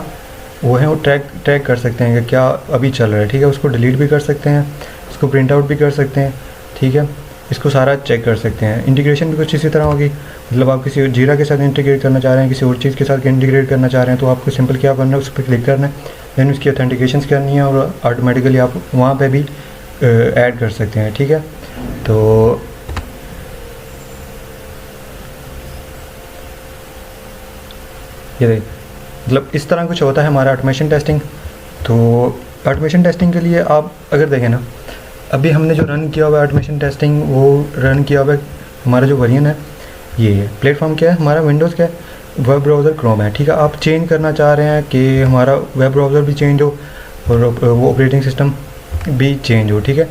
वो है, वो ट्रैक कर सकते हैं कि क्या अभी चल रहा है, ठीक है। उसको डिलीट भी कर सकते हैं, उसको प्रिंट आउट भी कर सकते हैं, ठीक है। इसको सारा चेक कर सकते हैं। इंटीग्रेशन भी कुछ इसी तरह होगी, मतलब आप किसी जीरा के साथ इंटीग्रेट करना चाह रहे हैं, किसी और चीज़ के साथ इंटीग्रेट करना चाह रहे हैं, तो आपको सिंपल क्या करना है, उस पर क्लिक करना है, देन उसकी ऑथेंटिकेशंस करनी है और ऑटोमेटिकली आप वहाँ पे भी ऐड कर सकते हैं, ठीक है। तो ये देखिए, मतलब इस तरह कुछ होता है हमारा ऑटोमेशन टेस्टिंग। तो ऑटोमेशन टेस्टिंग के लिए आप अगर देखें ना, अभी हमने जो रन किया हुआ है ऑटोमेशन टेस्टिंग, वो रन किया हुआ है हमारा जो वर्जन है ये है। प्लेटफॉर्म क्या है हमारा, विंडोज़ का वेब ब्राउज़र क्रोम है, ठीक है। आप चेंज करना चाह रहे हैं कि हमारा वेब ब्राउज़र भी चेंज हो और वो ऑपरेटिंग सिस्टम भी चेंज हो, ठीक है।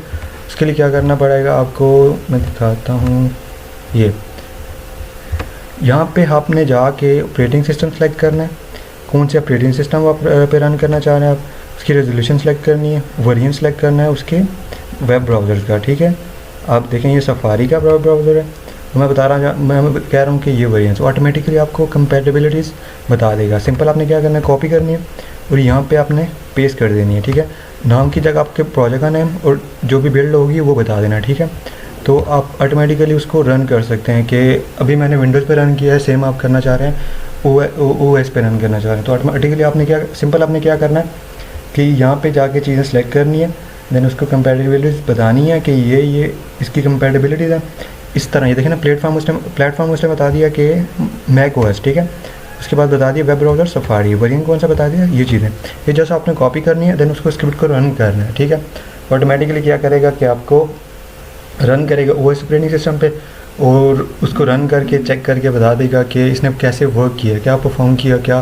उसके लिए क्या करना पड़ेगा आपको, मैं दिखाता हूँ। ये यहाँ पे आपने जाके ऑपरेटिंग सिस्टम सेलेक्ट करना है, कौन से ऑपरेटिंग सिस्टम आप पे रन करना चाह रहे हैं आप, उसकी रेजोल्यूशन सेलेक्ट करनी है, वर्जन सेलेक्ट करना है उसके वेब ब्राउज़र का, ठीक है। आप देखें ये सफारी का वेब ब्राउज़र है, तो मैं कह रहा हूँ कि ये वर्जन, तो ऑटोमेटिकली आपको कंपैटिबिलिटीज़ बता देगा। सिंपल आपने क्या करना है, कॉपी करनी है और यहाँ पे आपने पेस्ट कर देनी है, ठीक है। नाम की जगह आपके प्रोजेक्ट का नेम और जो भी बिल्ड होगी वो बता देना, ठीक है। तो आप ऑटोमेटिकली उसको रन कर सकते हैं कि अभी मैंने विंडोज़ पे रन किया है, सेम आप करना चाह रहे हैं OS पे रन करना चाह रहे हैं, तो ऑटोमेटिकली आपने क्या करना है कि यहाँ पे जाके चीज़ें सेलेक्ट करनी है, देन उसको कंपैटिबिलिटीज़ बतानी है कि ये इसकी कंपैटिबिलिटीज़ है। इस तरह ये देखिए ना, प्लेटफॉर्म उसने बता दिया कि मैक OS, ठीक है। उसके बाद बता दिया वेब ब्राउज़र सफारी, वर्जन कौन सा बता दिया, ये चीज़ें। ये जैसे आपने कॉपी करनी है, देन उसको स्क्रिप्ट को रन करना है, ठीक है। ऑटोमेटिकली क्या करेगा कि आपको रन करेगा OS ऑपरेटिंग सिस्टम पे और उसको रन करके चेक करके बता देगा कि इसने कैसे वर्क किया, क्या परफॉर्म किया, क्या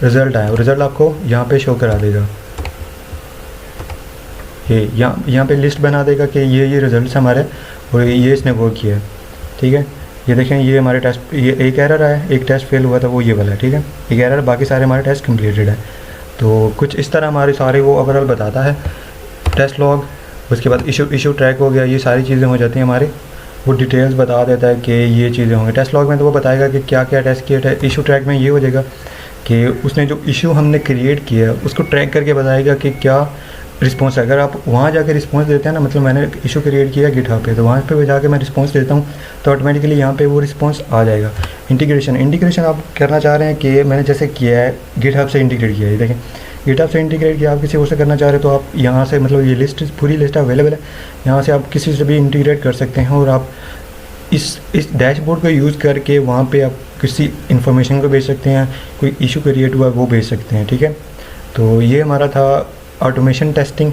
रिज़ल्ट आया, और रिज़ल्ट आपको यहाँ पे शो करा देगा। ये यहाँ पे लिस्ट बना देगा कि ये रिजल्ट्स हमारे और ये इसने वर्क किया है, ठीक है। ये देखें, ये हमारे टेस्ट, ये एक एरर आया, एक टेस्ट फेल हुआ था, वो ये वाला है, ठीक है। एक एरर, बाकी सारे हमारे टेस्ट कंप्लीटेड है। तो कुछ इस तरह हमारे सारे वो ओवरऑल बताता है, टेस्ट लॉग, उसके बाद इशू ट्रैक हो गया, ये सारी चीज़ें हो जाती हैं हमारी, वो डिटेल्स बता देता है कि ये चीज़ें होंगी। टेस्ट लॉग में तो वो बताएगा कि क्या क्या टेस्ट किया है। इशू ट्रैक में ये हो जाएगा कि उसने जो इशू हमने क्रिएट किया है उसको ट्रैक करके बताएगा कि क्या रिस्पॉन्स है। अगर आप वहाँ जाके रिस्पॉन्स देते हैं ना, मतलब मैंने इशू क्रिएट किया गिटहब पे, तो वहाँ पे जाके मैं रिस्पॉन्स देता हूँ तो ऑटोमेटिकली यहाँ पे वो रिस्पॉन्स आ जाएगा। इंटीग्रेशन आप करना चाह रहे हैं कि मैंने जैसे किया है गिटहब से इंटीग्रेट किया है, देखें गिटहब से इंटीग्रेट किया, आप किसी और से करना चाह रहे हैं तो आप यहाँ से, मतलब ये लिस्ट पूरी लिस्ट अवेलेबल है, यहाँ से आप किसी से भी इंटीग्रेट कर सकते हैं और आप इस डैशबोर्ड को यूज़ करके वहाँ पे आप किसी इन्फॉर्मेशन को भेज सकते हैं, कोई इशू क्रिएट हुआ वो भेज सकते हैं, ठीक है। तो ये हमारा था ऑटोमेशन टेस्टिंग।